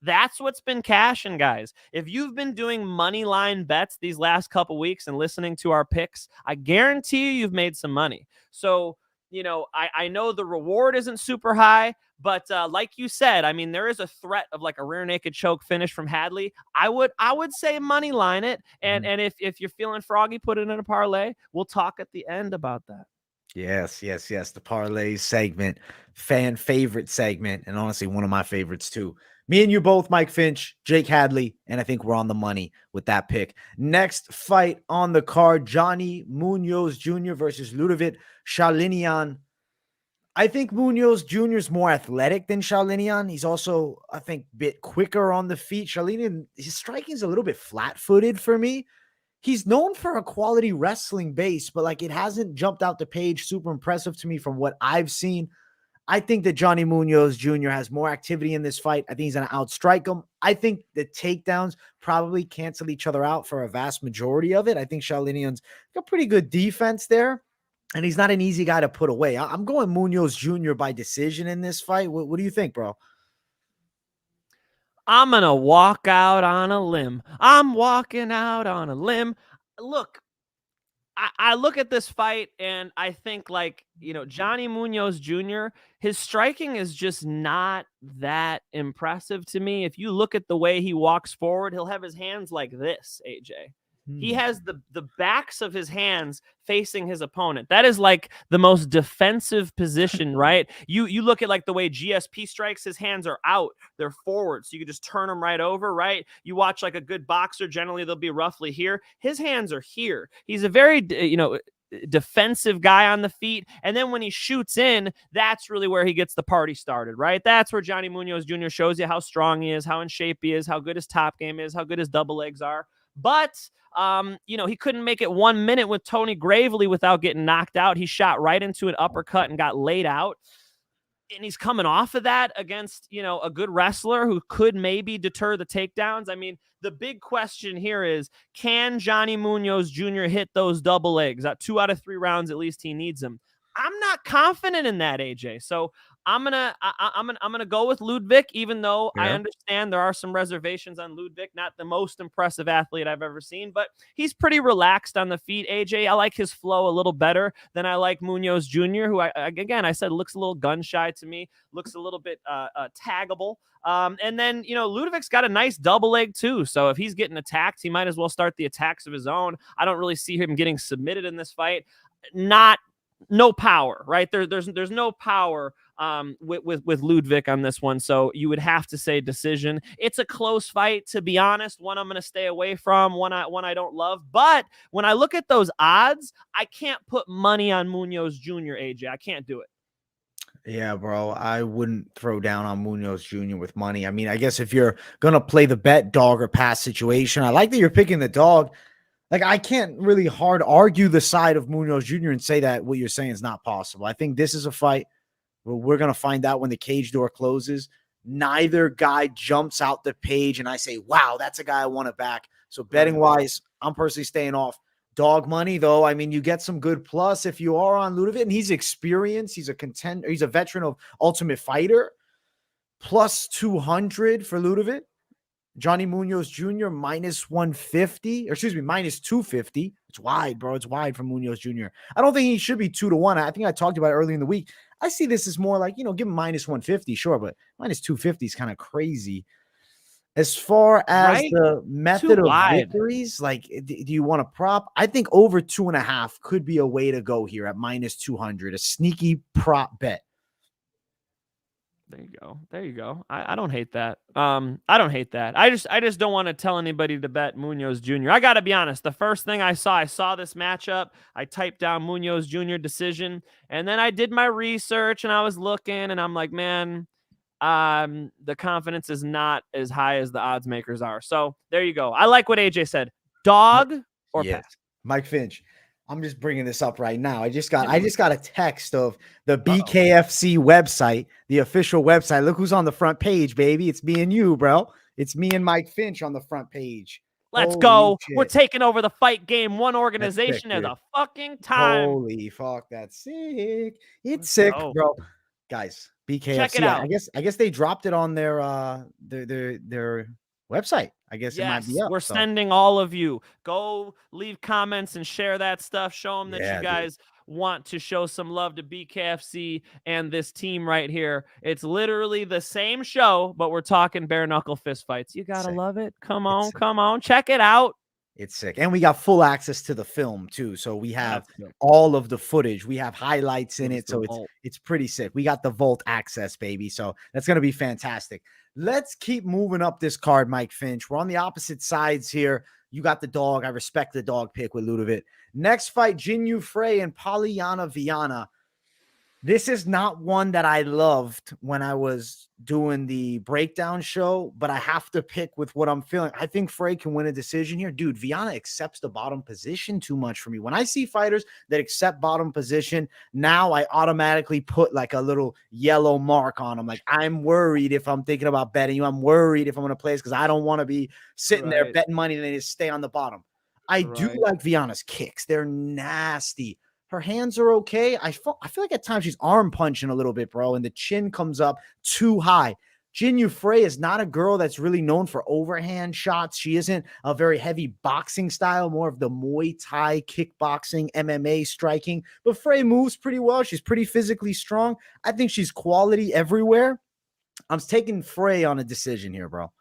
S4: that's what's been cashing, guys. If you've been doing money line bets these last couple weeks and listening to our picks, I guarantee you've made some money. So, you know, I know the reward isn't super high, but like you said, I mean, there is a threat of like a rear naked choke finish from Hadley. I would say money line it. And if you're feeling froggy, put it in a parlay. We'll talk at the end about that.
S3: Yes. The parlay segment, fan favorite segment, and honestly, one of my favorites too. Me and you both, Mike Finch, Jake Hadley, and I think we're on the money with that pick. Next fight on the card, Johnny Munoz Jr. versus Liudvik Sholinian. I think Munoz Jr. is more athletic than Sholinian. He's also, I think, a bit quicker on the feet. Sholinian, his striking is a little bit flat-footed for me. He's known for a quality wrestling base, but like it hasn't jumped out the page super impressive to me from what I've seen. I think that Johnny Munoz Jr. has more activity in this fight. I think he's going to outstrike him. I think the takedowns probably cancel each other out for a vast majority of it. I think Sholinian's got pretty good defense there, and he's not an easy guy to put away. I'm going Munoz Jr. by decision in this fight. What do you think, bro?
S4: I'm going to walk out on a limb. I'm walking out on a limb. Look, I look at this fight and I think like, you know, Johnny Munoz Jr., his striking is just not that impressive to me. If you look at the way he walks forward, he'll have his hands like this, AJ. He has the backs of his hands facing his opponent. That is like the most defensive position, right? You look at like the way GSP strikes, his hands are out. They're forward, so you can just turn them right over, right? You watch like a good boxer, generally they'll be roughly here. His hands are here. He's a very, defensive guy on the feet. And then when he shoots in, that's really where he gets the party started, right? That's where Johnny Munoz Jr. shows you how strong he is, how in shape he is, how good his top game is, how good his double legs are. But, he couldn't make it 1 minute with Tony Gravely without getting knocked out. He shot right into an uppercut and got laid out. And he's coming off of that against, a good wrestler who could maybe deter the takedowns. I mean, the big question here is, can Johnny Munoz Jr. hit those double legs? 2 out of 3 rounds, at least he needs them. I'm not confident in that, AJ. So I'm gonna go with Liudvik, even though I understand there are some reservations on Liudvik. Not the most impressive athlete I've ever seen, but he's pretty relaxed on the feet. AJ, I like his flow a little better than I like Munoz Jr., who I said looks a little gun shy to me, looks a little bit taggable. And then Liudvik's got a nice double leg too. So if he's getting attacked, he might as well start the attacks of his own. I don't really see him getting submitted in this fight. No power, right? There's no power with Liudvik on this one, so you would have to say decision. It's a close fight, to be honest. One I'm going to stay away from, one I don't love. But when I look at those odds, I can't put money on Munoz Jr., AJ. I can't do it.
S3: Yeah, bro, I wouldn't throw down on Munoz Jr. with money. I mean, I guess if you're going to play the bet dog or pass situation, I like that you're picking the dog. Like, I can't really hard argue the side of Munoz Jr. and say that what you're saying is not possible. I think this is a fight where we're going to find out when the cage door closes. Neither guy jumps out the page and I say, wow, that's a guy I want to back. So betting-wise, I'm personally staying off. Dog money, though, I mean, you get some good plus if you are on Liudvik, and he's experienced. He's a contender. He's a veteran of Ultimate Fighter. Plus 200 for Liudvik. Johnny Munoz Jr. minus 150, or excuse me, minus 250. It's wide, bro. It's wide for Munoz Jr. I don't think he should be 2-1. I think I talked about it earlier in the week. I see this as more like, give him minus 150, sure, but minus 250 is kind of crazy. As far as the method of victories, like, do you want to prop? I think over 2.5 could be a way to go here at minus 200, a sneaky prop bet.
S4: There you go. There you go. I don't hate that. I don't hate that. I just don't want to tell anybody to bet Munoz Jr. I got to be honest. The first thing I saw this matchup. I typed down Munoz Jr. decision, and then I did my research and I was looking, and I'm like, man, the confidence is not as high as the odds makers are. So there you go. I like what AJ said. Dog or pass.
S3: Mike Finch. I'm just bringing this up right now. I just got a text of the BKFC website, the official website. Look who's on the front page, baby. It's me and you, bro. It's me and Mike Finch on the front page.
S4: Let's go. Shit. We're taking over the fight game. One organization at a fucking time.
S3: Holy fuck, that's sick. It's sick, bro. Guys, BKFC.
S4: Check it out.
S3: I guess they dropped it on their website. I guess it might be up.
S4: We're sending all of you. Go leave comments and share that stuff. Show them that you guys want to show some love to BKFC and this team right here. It's literally the same show, but we're talking bare knuckle fist fights. You gotta love it. Come on, check it out.
S3: It's sick. And we got full access to the film too. So we have all of the footage. We have highlights in it. So it's pretty sick. We got the Vault access, baby. So that's going to be fantastic. Let's keep moving up this card, Mike Finch. We're on the opposite sides here. You got the dog. I respect the dog pick with Liudvik. Next fight, Jinh Frey and Polyana Viana. This is not one that I loved when I was doing the breakdown show, but I have to pick with what I'm feeling. I think Frey can win a decision here. Dude, Viana accepts the bottom position too much for me. When I see fighters that accept bottom position, now I automatically put like a little yellow mark on them. Like, I'm worried if I'm thinking about betting you. I'm worried if I'm going to play this because I don't want to be sitting there betting money and they just stay on the bottom. I do like Viana's kicks. They're nasty. Her hands are okay. I feel like at times she's arm punching a little bit, bro, and the chin comes up too high. Jinh Frey is not a girl that's really known for overhand shots. She isn't a very heavy boxing style, more of the Muay Thai, kickboxing, MMA striking. But Frey moves pretty well. She's pretty physically strong. I think she's quality everywhere. I'm taking Frey on a decision here, bro.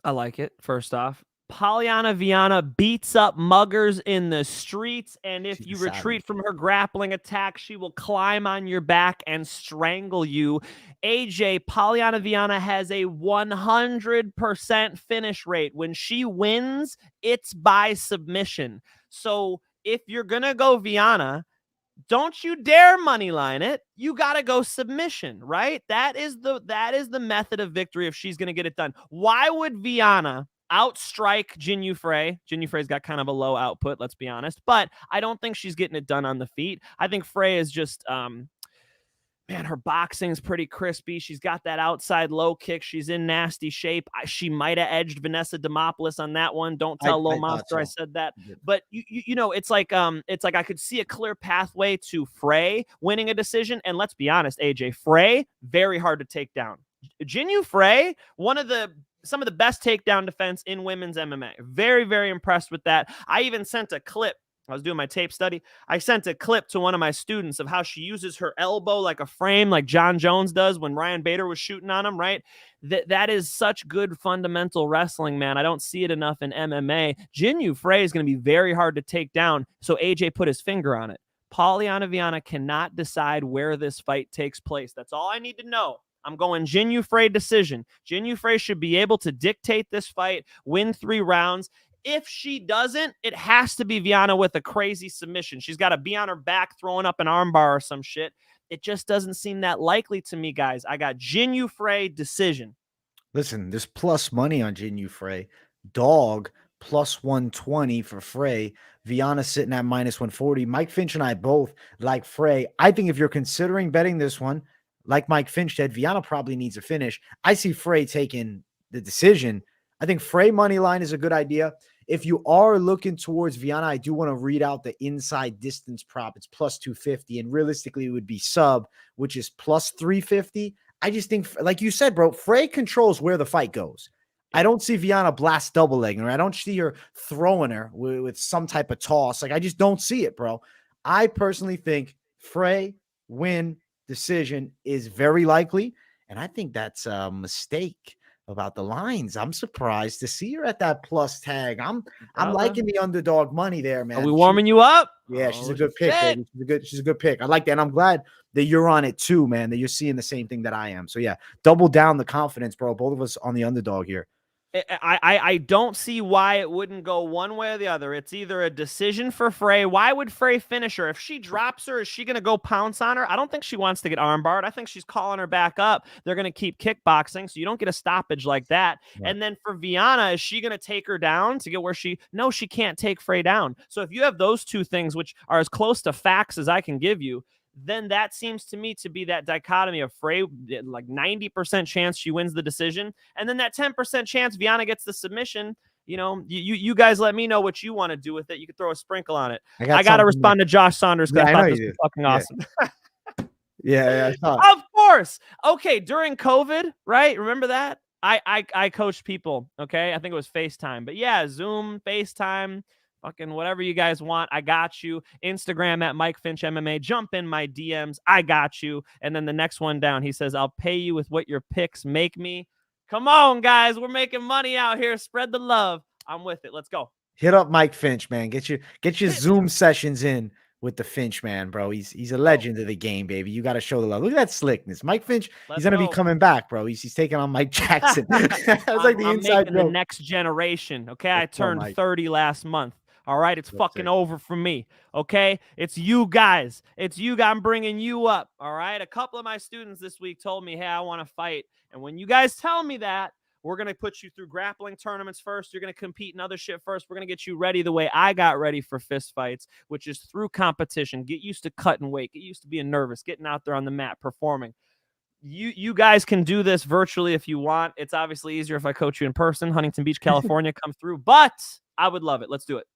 S4: I like it, first off. Polyana Viana beats up muggers in the streets, and if you retreat from her grappling attack, she will climb on your back and strangle you. AJ, Polyana Viana has a 100% finish rate. When she wins, it's by submission. So if you're going to go Viana, don't you dare money line it. You got to go submission, right? That is the method of victory if she's going to get it done. Why would Viana outstrike Jinh Frey? Jinh Frey's got kind of a low output, let's be honest, but I don't think she's getting it done on the feet. I think Frey is just, man, her boxing's pretty crispy. She's got that outside low kick. She's in nasty shape. She might have edged Vanessa Demopoulos on that one. Don't tell Low Monster I said that. But you know, it's like I could see a clear pathway to Frey winning a decision. And let's be honest, AJ, Frey, very hard to take down. Jinh Frey, some of the best takedown defense in women's MMA. Very, very impressed with that. I even sent a clip. I was doing my tape study. I sent a clip to one of my students of how she uses her elbow like a frame, like John Jones does when Ryan Bader was shooting on him, right? That is such good fundamental wrestling, man. I don't see it enough in MMA. Jinh Frey is going to be very hard to take down, so AJ put his finger on it. Polyana Viana cannot decide where this fight takes place. That's all I need to know. I'm going Jinh Frey decision. Jinh Frey should be able to dictate this fight, win 3 rounds. If she doesn't, it has to be Viana with a crazy submission. She's got to be on her back throwing up an armbar or some shit. It just doesn't seem that likely to me, guys. I got Jinh Frey decision.
S3: Listen, there's plus money on Jinh Frey. Dog plus 120 for Frey. Viana sitting at minus 140. Mike Finch and I both like Frey. I think if you're considering betting this one, like Mike Finch said, Viana probably needs a finish. I see Frey taking the decision. I think Frey money line is a good idea. If you are looking towards Viana, I do want to read out the inside distance prop. It's plus 250, and realistically it would be sub, which is plus 350. I just think, like you said, bro, Frey controls where the fight goes. I don't see Viana blast double legging her. I don't see her throwing her with some type of toss. Like, I just don't see it, bro. I personally think Frey win decision is very likely. And I think that's a mistake about the lines. I'm surprised to see her at that plus tag. I'm liking the underdog money there, man.
S4: Are we warming you up?
S3: Yeah, she's a good pick, baby. She's a good pick. I like that. And I'm glad that you're on it too, man, that you're seeing the same thing that I am. So yeah, double down the confidence, bro. Both of us on the underdog here.
S4: I don't see why it wouldn't go one way or the other. It's either a decision for Frey. Why would Frey finish her? If she drops her, is she going to go pounce on her? I don't think she wants to get armbarred. I think she's calling her back up. They're going to keep kickboxing, so you don't get a stoppage like that. Right. And then for Viana, is she going to take her down to get where she... No, she can't take Frey down. So if you have those two things, which are as close to facts as I can give you, then that seems to me to be that dichotomy of Frey, like 90% chance she wins the decision, and then that 10% chance Viana gets the submission. You know, you guys let me know what you want to do with it. You can throw a sprinkle on it. I got to respond to Josh Saunders because I thought this was fucking awesome.
S3: Yeah.
S4: Of course. Okay, during COVID, right? Remember that? I coached people, okay? I think it was FaceTime. But yeah, Zoom, FaceTime, fucking whatever you guys want. I got you. Instagram at Mike Finch MMA. Jump in my DMs. I got you. And then the next one down, he says, I'll pay you with what your picks make me. Come on, guys. We're making money out here. Spread the love. I'm with it. Let's go.
S3: Hit up Mike Finch, man. Get your Zoom sessions in with the Finch, man, bro. He's a legend of the game, baby. You got to show the love. Look at that slickness. Mike Finch, he's going to be coming back, bro. He's taking on Mike Jackson. That's like the inside joke.
S4: The next generation, okay? I turned 30 last month. All right, it's fucking over for me, okay? It's you guys. It's you guys. I'm bringing you up, all right? A couple of my students this week told me, hey, I want to fight. And when you guys tell me that, we're going to put you through grappling tournaments first. You're going to compete in other shit first. We're going to get you ready the way I got ready for fist fights, which is through competition. Get used to cutting weight. Get used to being nervous, getting out there on the mat, performing. You guys can do this virtually if you want. It's obviously easier if I coach you in person. Huntington Beach, California, come through. But I would love it. Let's do it.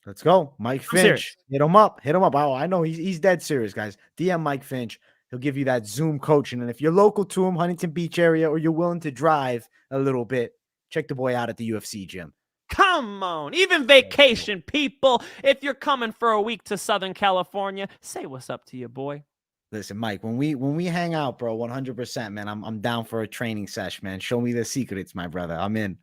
S3: Let's go. Mike Finch. Hit him up. Oh, I know he's dead serious, guys. DM Mike Finch. He'll give you that Zoom coaching. And if you're local to him, Huntington Beach area, or you're willing to drive a little bit, check the boy out at the UFC gym.
S4: Come on. Even vacation people. If you're coming for a week to Southern California, say what's up to you, boy.
S3: Listen, Mike, when we hang out, bro, 100%, man, I'm down for a training sesh, man. Show me the secrets, my brother. I'm in.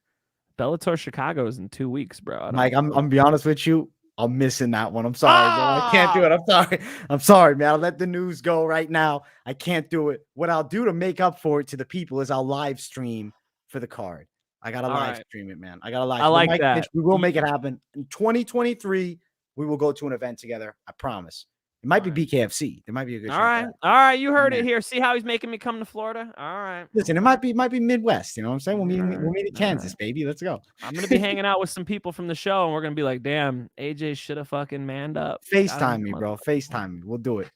S4: Bellator Chicago is in 2 weeks, bro.
S3: Mike, I'm be honest with you. I'm missing that one. I'm sorry, bro. I can't do it. I'm sorry, man. I'll let the news go right now. I can't do it. What I'll do to make up for it to the people is I'll live stream for the card. I got to live stream it, man. I got to live.
S4: I like that.
S3: Finch, we will make it happen. In 2023, we will go to an event together. I promise. It might be BKFC. There might be a good.
S4: All right. You heard it here. See how he's making me come to Florida. All right.
S3: Listen, it might be Midwest. You know what I'm saying? We'll meet in Kansas, baby. Let's go.
S4: I'm gonna be hanging out with some people from the show, and we're gonna be like, "Damn, AJ should have fucking manned up."
S3: FaceTime me, bro. FaceTime me. We'll do it.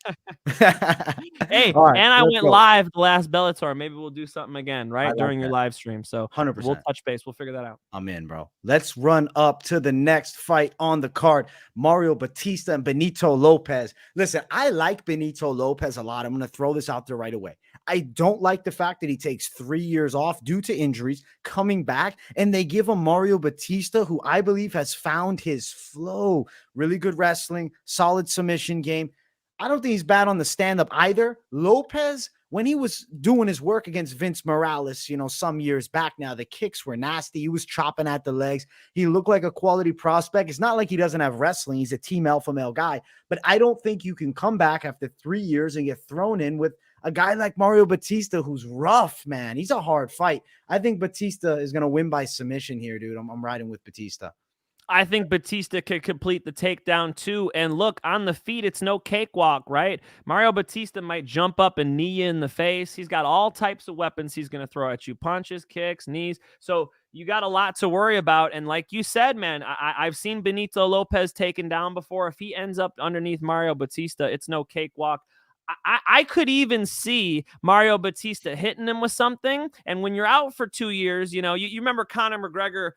S4: Hey, right, and I went live the last Bellator. Maybe we'll do something again, right, during your live stream. So
S3: 100%.
S4: We'll touch base. We'll figure that out.
S3: I'm in, bro. Let's run up to the next fight on the card: Mario Bautista and Benito Lopez. Listen, I like Benito Lopez a lot. I'm going to throw this out there right away. I don't like the fact that he takes 3 years off due to injuries, coming back, and they give him Mario Bautista, who I believe has found his flow. Really good wrestling, solid submission game. I don't think he's bad on the stand-up either. Lopez, when he was doing his work against Vince Morales, some years back now, the kicks were nasty. He was chopping at the legs. He looked like a quality prospect. It's not like he doesn't have wrestling. He's a team alpha male guy. But I don't think you can come back after 3 years and get thrown in with a guy like Mario Bautista, who's rough, man. He's a hard fight. I think Bautista is going to win by submission here, dude. I'm riding with Bautista.
S4: I think Bautista could complete the takedown too. And look, on the feet, it's no cakewalk, right? Mario Bautista might jump up and knee you in the face. He's got all types of weapons he's going to throw at you. Punches, kicks, knees. So you got a lot to worry about. And like you said, man, I've seen Benito Lopez taken down before. If he ends up underneath Mario Bautista, it's no cakewalk. I could even see Mario Bautista hitting him with something. And when you're out for 2 years, you remember Conor McGregor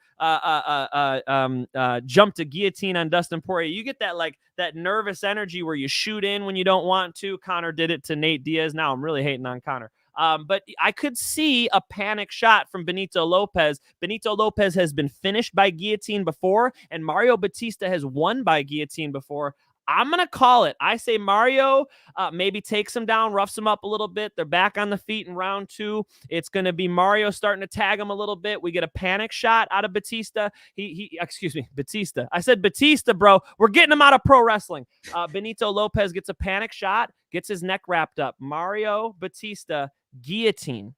S4: jumped a guillotine on Dustin Poirier. You get that nervous energy where you shoot in when you don't want to. Conor did it to Nate Diaz. Now I'm really hating on Conor. But I could see a panic shot from Benito Lopez. Benito Lopez has been finished by guillotine before, and Mario Bautista has won by guillotine before. I'm going to call it. I say Mario maybe takes him down, roughs him up a little bit. They're back on the feet in round 2. It's going to be Mario starting to tag him a little bit. We get a panic shot out of Bautista. Excuse me, Bautista. I said Bautista, bro. We're getting him out of pro wrestling. Benito Lopez gets a panic shot, gets his neck wrapped up. Mario Bautista, guillotine.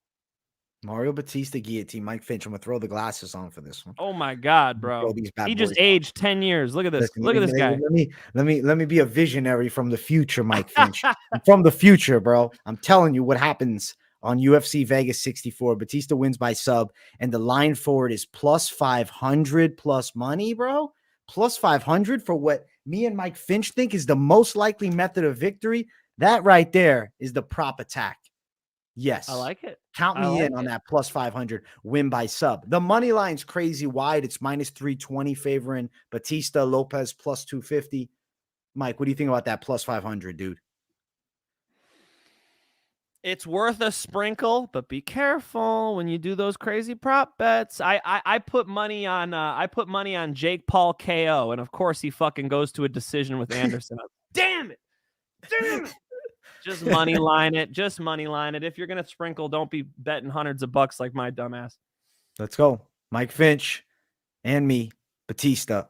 S3: Mario Bautista guillotine. Mike Finch. I'm gonna throw the glasses on for this one.
S4: Oh my God, bro! He just aged 10 years. Look at this.
S3: Listen,
S4: Look at this guy.
S3: Let me be a visionary from the future, Mike Finch. I'm from the future, bro. I'm telling you what happens on UFC Vegas 64. Bautista wins by sub, and the line forward is plus 500 plus money, bro. Plus 500 for what me and Mike Finch think is the most likely method of victory. That right there is the prop attack. Yes.
S4: I like it.
S3: Count me in on that plus 500 win by sub. The money line's crazy wide. It's minus 320 favoring Bautista. Lopez plus 250. Mike, what do you think about that plus 500, dude?
S4: It's worth a sprinkle, but be careful when you do those crazy prop bets. I put money on Jake Paul KO, and of course he fucking goes to a decision with Anderson. Damn it. Damn it. Just money line it. Just money line it. If you're going to sprinkle, don't be betting hundreds of bucks like my dumbass.
S3: Let's go. Mike Finch and me, Bautista,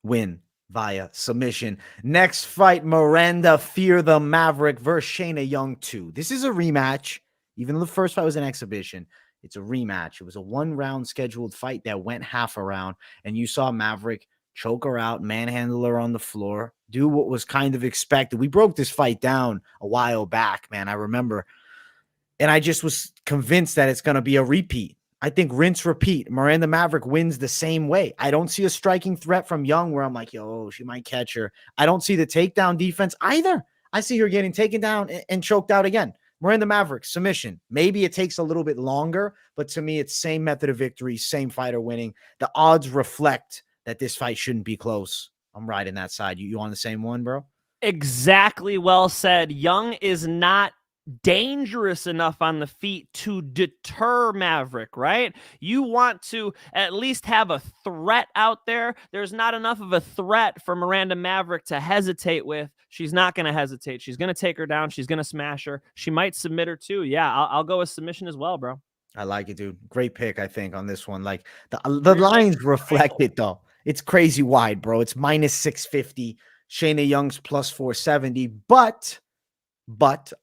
S3: win via submission. Next fight, Miranda Fear the Maverick versus Shanna Young 2. This is a rematch. Even though the first fight was an exhibition, it's a rematch. It was a 1-round scheduled fight that went half a round, and you saw Maverick choke her out, manhandle her on the floor, do what was kind of expected. We broke this fight down a while back, man. I remember. And I just was convinced that it's going to be a repeat. I think rinse, repeat. Miranda Maverick wins the same way. I don't see a striking threat from Young where I'm like, yo, she might catch her. I don't see the takedown defense either. I see her getting taken down and choked out again. Miranda Maverick, submission. Maybe it takes a little bit longer, but to me, it's same method of victory, same fighter winning. The odds reflect that this fight shouldn't be close. I'm riding that side. You on the same one, bro?
S4: Exactly. Well said. Young is not dangerous enough on the feet to deter Maverick, right? You want to at least have a threat out there. There's not enough of a threat for Miranda Maverick to hesitate with. She's not going to hesitate. She's going to take her down. She's going to smash her. She might submit her too. Yeah, I'll go with submission as well, bro.
S3: I like it, dude. Great pick, I think, on this one. Like the lines reflect it, though. It's crazy wide, bro. It's minus 650. Shanna Young's plus 470. But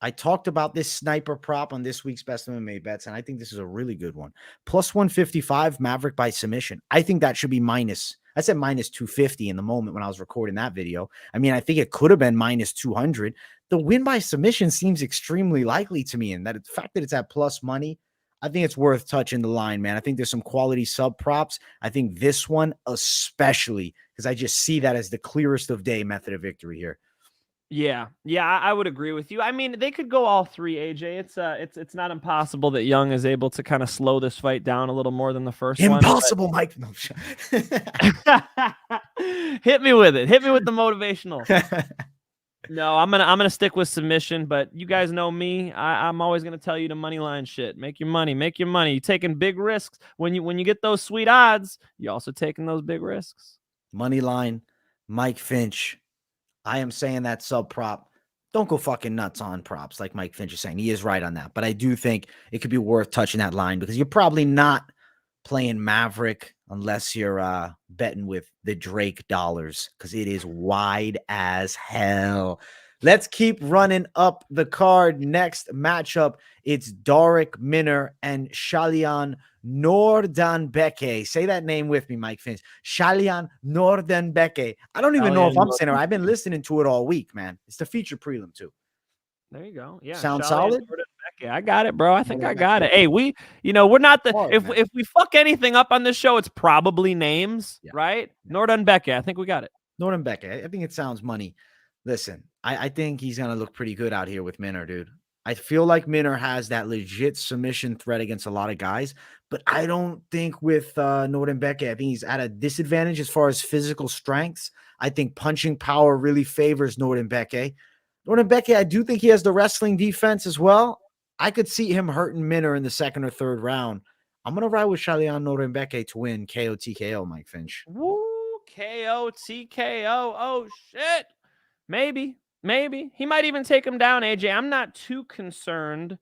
S3: I talked about this sniper prop on this week's Best MMA Bets, and I think this is a really good one. Plus 155, Maverick by submission. I think that should be minus. I said minus 250 in the moment when I was recording that video. I mean, I think it could have been minus 200. The win by submission seems extremely likely to me, and that the fact that it's at plus money, I think it's worth touching the line, man. I think there's some quality sub props. I think this one especially, because I just see that as the clearest of day method of victory here.
S4: Yeah, I would agree with you. I mean, they could go all three, AJ. It's not impossible that Young is able to kind of slow this fight down a little more than the first one.
S3: Impossible, Mike. No.
S4: Hit me with it. Hit me with the motivational. No, I'm gonna stick with submission, but you guys know me. I'm always gonna tell you to money line shit. Make your money. You're taking big risks. When you get those sweet odds, you're also taking those big risks.
S3: Money line, Mike Finch. I am saying that sub prop. Don't go fucking nuts on props like Mike Finch is saying. He is right on that. But I do think it could be worth touching that line because you're probably not playing Maverick unless you're betting with the Drake dollars because it is wide as hell. Let's keep running up the card. Next matchup, it's Darrick Minner and Sholinian Nuerdanbieke. Say that name with me, Mike Finch. Sholinian Nuerdanbieke. I don't even know if I'm saying it. I've been listening to it all week, man. It's the feature prelim too.
S4: There you go. Yeah.
S3: Sound solid?
S4: I got it, bro. I think I got it. Hey, we're not the if we fuck anything up on this show, it's probably names, right? Yeah. Nuerdanbieke. I think we got it.
S3: Nuerdanbieke. I think it sounds money. Listen, I think he's gonna look pretty good out here with Minner, dude. I feel like Minner has that legit submission threat against a lot of guys, but I don't think with Nuerdanbieke, I think he's at a disadvantage as far as physical strengths. I think punching power really favors Nuerdanbieke. Nuerdanbieke, I do think he has the wrestling defense as well. I could see him hurting Minner in the second or third round. I'm going to ride with Sholinian Nuerdanbieke to win KO TKO, Mike Finch.
S4: Woo, KO TKO. Oh, shit. Maybe. He might even take him down, AJ. I'm not too concerned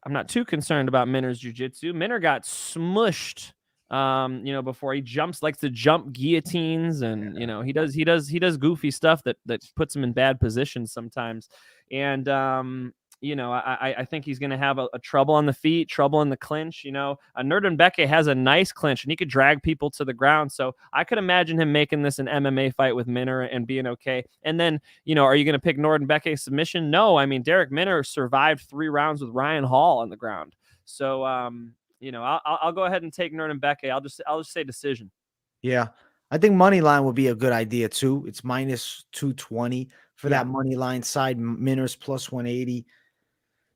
S4: about Minner's jiu-jitsu. Minner got smushed, before he jumps, likes to jump guillotines, and he does goofy stuff that puts him in bad positions sometimes. And I think he's going to have a trouble on the feet, trouble in the clinch. Nuerdanbieke has a nice clinch, and he could drag people to the ground. So I could imagine him making this an MMA fight with Minner and being okay. And then, are you going to pick Nuerdanbieke submission? No. I mean, Darrick Minner survived 3 rounds with Ryan Hall on the ground. So, I'll go ahead and take Nuerdanbieke. I'll just say decision.
S3: Yeah. I think Moneyline would be a good idea too. It's minus 220 for that Moneyline side. Minner's plus 180.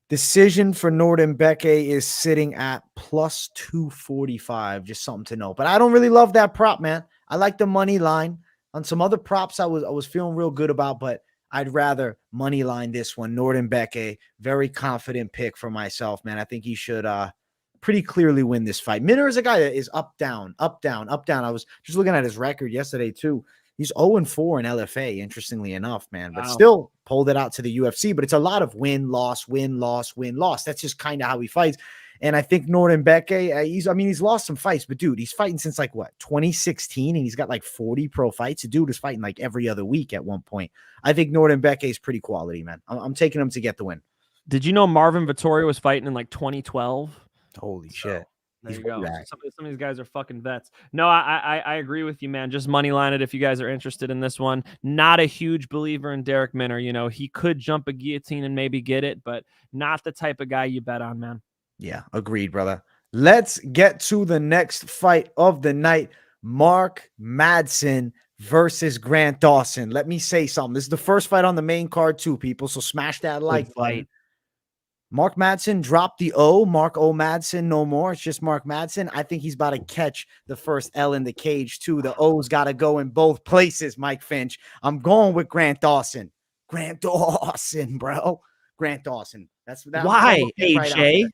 S3: Decision for Nuerdanbieke is sitting at plus 245. Just something to know. But I don't really love that prop, man. I like the money line. On some other props I was feeling real good about, but I'd rather money line this one. Nuerdanbieke, very confident pick for myself, man. I think he should pretty clearly win this fight. Minner is a guy that is up, down, up, down, up, down. I was just looking at his record yesterday too. He's 0-4 in LFA, interestingly enough, man. But still pulled it out to the UFC. But it's a lot of win, loss, win, loss, win, loss. That's just kind of how he fights. And I think Nuerdanbieke, he's lost some fights. But, dude, he's fighting since, 2016. And he's got, 40 pro fights. The dude is fighting, every other week at one point. I think Nuerdanbieke is pretty quality, man. I'm taking him to get the win.
S4: Did you know Marvin Vettori was fighting in, 2012?
S3: Holy shit.
S4: There you go. Some of these guys are fucking vets. No, I agree with you, man. Just money line it if you guys are interested in this one. Not a huge believer in Darrick Minner. He could jump a guillotine and maybe get it, but not the type of guy you bet on, man.
S3: Yeah, agreed, brother. Let's get to the next fight of the night. Mark Madsen versus Grant Dawson. Let me say something. This is the first fight on the main card too, people. So smash that like button. Mark Madsen dropped the O. Mark O. Madsen no more. It's just Mark Madsen. I think he's about to catch the first L in the cage, too. The O's got to go in both places, Mike Finch. I'm going with Grant Dawson. Grant Dawson, bro. Grant Dawson. That's
S4: why, AJ?
S3: Right.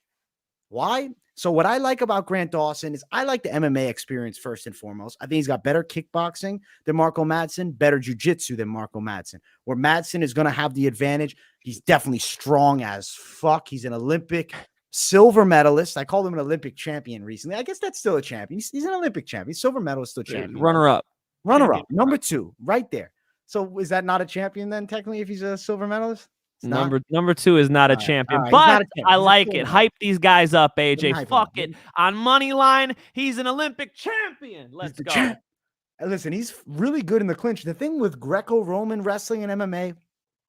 S3: Why? So what I like about Grant Dawson is I like the MMA experience first and foremost. I think he's got better kickboxing than Marco Madsen, better jiu-jitsu than Marco Madsen. Where Madsen is going to have the advantage. He's definitely strong as fuck. He's an Olympic silver medalist. I called him an Olympic champion recently. I guess that's still a champion. He's an Olympic champion. He's silver medalist, still champion.
S4: Runner-up.
S3: Runner-up. Number 2, right there. So is that not a champion then, technically, if he's a silver medalist?
S4: Number 2 is not a champion, but I like it. Hype these guys up, AJ. Fuck it. On Moneyline, he's an Olympic champion. Let's go.
S3: Listen, he's really good in the clinch. The thing with Greco-Roman wrestling and MMA,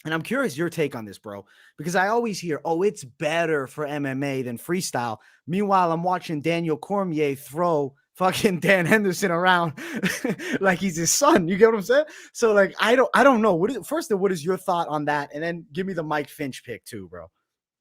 S3: and I'm curious your take on this, bro, because I always hear, it's better for MMA than freestyle. Meanwhile, I'm watching Daniel Cormier throw fucking Dan Henderson around like he's his son. You get what I'm saying? So I don't know. What is your thought on that? And then give me the Mike Finch pick too, bro.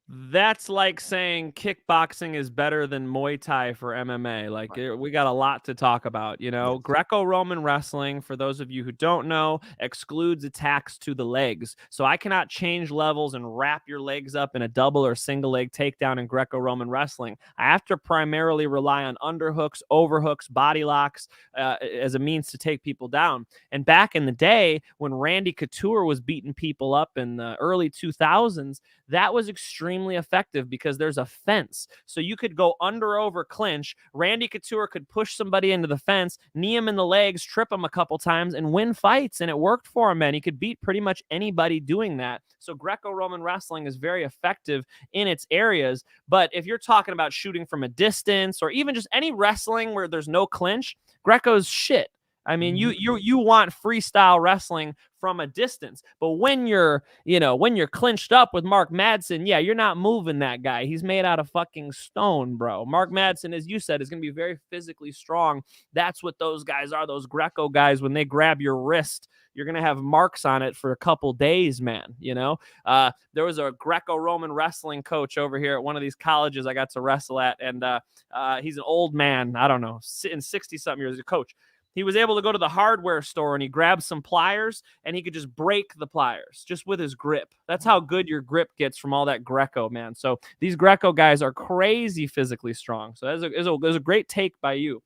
S4: That's like saying kickboxing is better than Muay Thai for MMA. We got a lot to talk about, Yes. Greco-Roman wrestling, for those of you who don't know, excludes attacks to the legs. So I cannot change levels and wrap your legs up in a double or single leg takedown in Greco-Roman wrestling. I have to primarily rely on underhooks, overhooks, body locks as a means to take people down. And back in the day, when Randy Couture was beating people up in the early 2000s, that was extremely effective because there's a fence. So you could go under, over, clinch. Randy Couture could push somebody into the fence, knee him in the legs, trip him a couple times, and win fights. And it worked for him, man. He could beat pretty much anybody doing that. So Greco-Roman wrestling is very effective in its areas. But if you're talking about shooting from a distance or even just any wrestling where there's no clinch, Greco's shit. I mean, you want freestyle wrestling from a distance, but when you're clinched up with Mark Madsen, you're not moving that guy. He's made out of fucking stone, bro. Mark Madsen, as you said, is going to be very physically strong. That's what those guys are. Those Greco guys, when they grab your wrist, you're going to have marks on it for a couple days, man. There was a Greco-Roman wrestling coach over here at one of these colleges I got to wrestle at. And he's an old man. I don't know, in 60 something years, a coach. He was able to go to the hardware store and he grabbed some pliers and he could just break the pliers just with his grip. That's how good your grip gets from all that Greco, man. So these Greco guys are crazy physically strong. So that's a great take by you.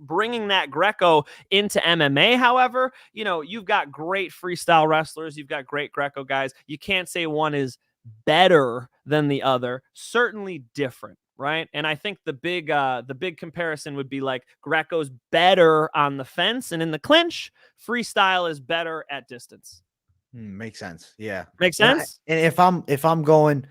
S4: Bringing that Greco into MMA, however, you know, you've got great freestyle wrestlers. You've got great Greco guys. You can't say one is better than the other, certainly different, right? And I think the big comparison would be like Greco's better on the fence and in the clinch. Freestyle is better at distance.
S3: Makes sense. Yeah.
S4: Makes sense.
S3: And if I'm going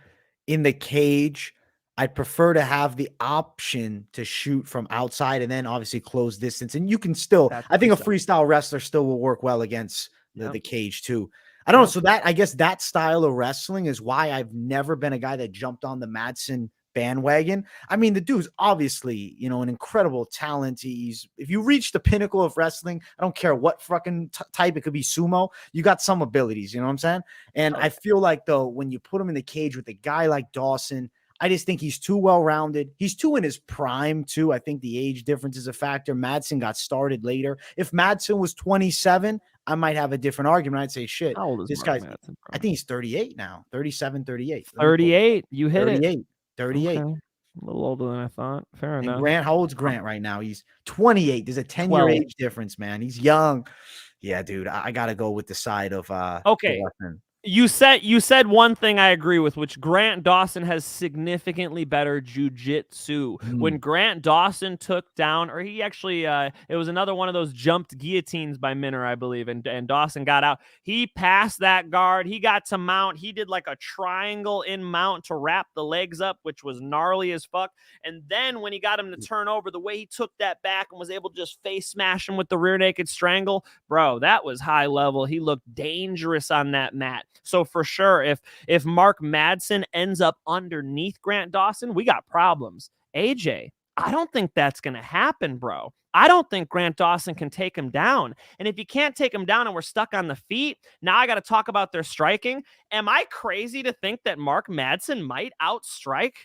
S3: in the cage, I'd prefer to have the option to shoot from outside and then obviously close distance. And you can still, I think a freestyle wrestler still will work well against the cage too. I don't know. So I guess that style of wrestling is why I've never been a guy that jumped on the Madsen bandwagon. I mean, the dude's obviously, you know, an incredible talent. If you reach the pinnacle of wrestling, I don't care what fucking type, it could be sumo, you got some abilities, you know what I'm saying? And I feel like though, when you put him in the cage with a guy like Dawson, I just think he's too well-rounded. He's too in his prime, too. I think the age difference is a factor. Madsen got started later. If Madsen was 27, I might have a different argument. I'd say, shit,
S4: how old is
S3: this
S4: Mark
S3: guy's,
S4: Madsen?
S3: I think he's 38 now, 37, 38.
S4: 38. You hit
S3: 38,
S4: it.
S3: 38.
S4: Okay. A little older than I thought. Fair enough.
S3: And Grant, how old's Grant right now? He's 28. There's a 10-year
S4: 12.
S3: age difference, man. He's young. Yeah, dude, I got to go with the side of
S4: okay. You said one thing I agree with, which Grant Dawson has significantly better jiu-jitsu. When Grant Dawson took down, or he actually, it was another one of those jumped guillotines by Minner, I believe, and Dawson got out. He passed that guard. He got to mount. He did like a triangle in mount to wrap the legs up, which was gnarly as fuck. And then when he got him to turn over, the way he took that back and was able to just face smash him with the rear naked strangle, bro, that was high level. He looked dangerous on that mat. So for sure, if Mark Madsen ends up underneath Grant Dawson, we got problems. AJ, I don't think that's going to happen, bro. I don't think Grant Dawson can take him down. And if you can't take him down and we're stuck on the feet, now I got to talk about their striking. Am I crazy to think that Mark Madsen might outstrike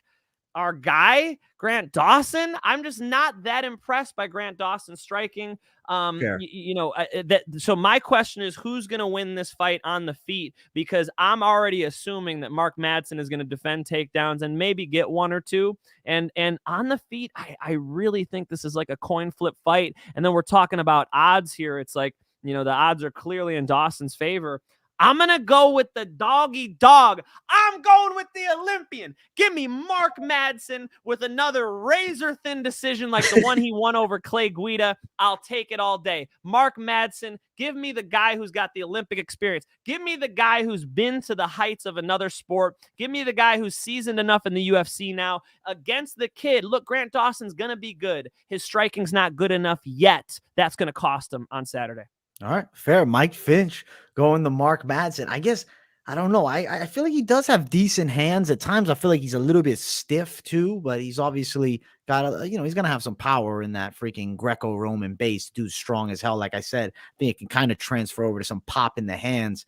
S4: our guy, Grant Dawson? I'm just not that impressed by Grant Dawson striking. So my question is, who's going to win this fight on the feet? Because I'm already assuming that Mark Madsen is going to defend takedowns and maybe get one or two. And on the feet, I really think this is like a coin flip fight. And then we're talking about odds here. It's like, you know, the odds are clearly in Dawson's favor. I'm going to go with the doggy dog. I'm going with the Olympian. Give me Mark Madsen with another razor-thin decision like the one he won over Clay Guida. I'll take it all day. Mark Madsen, give me the guy who's got the Olympic experience. Give me the guy who's been to the heights of another sport. Give me the guy who's seasoned enough in the UFC now against the kid. Look, Grant Dawson's going to be good. His striking's not good enough yet. That's going to cost him on Saturday.
S3: All right, fair. Mike Finch going to Mark Madsen. I guess, I don't know. I feel like he does have decent hands. At times, I feel like he's a little bit stiff too, but he's obviously got, he's going to have some power in that freaking Greco-Roman base. Dude's strong as hell. Like I said, I think it can kind of transfer over to some pop in the hands.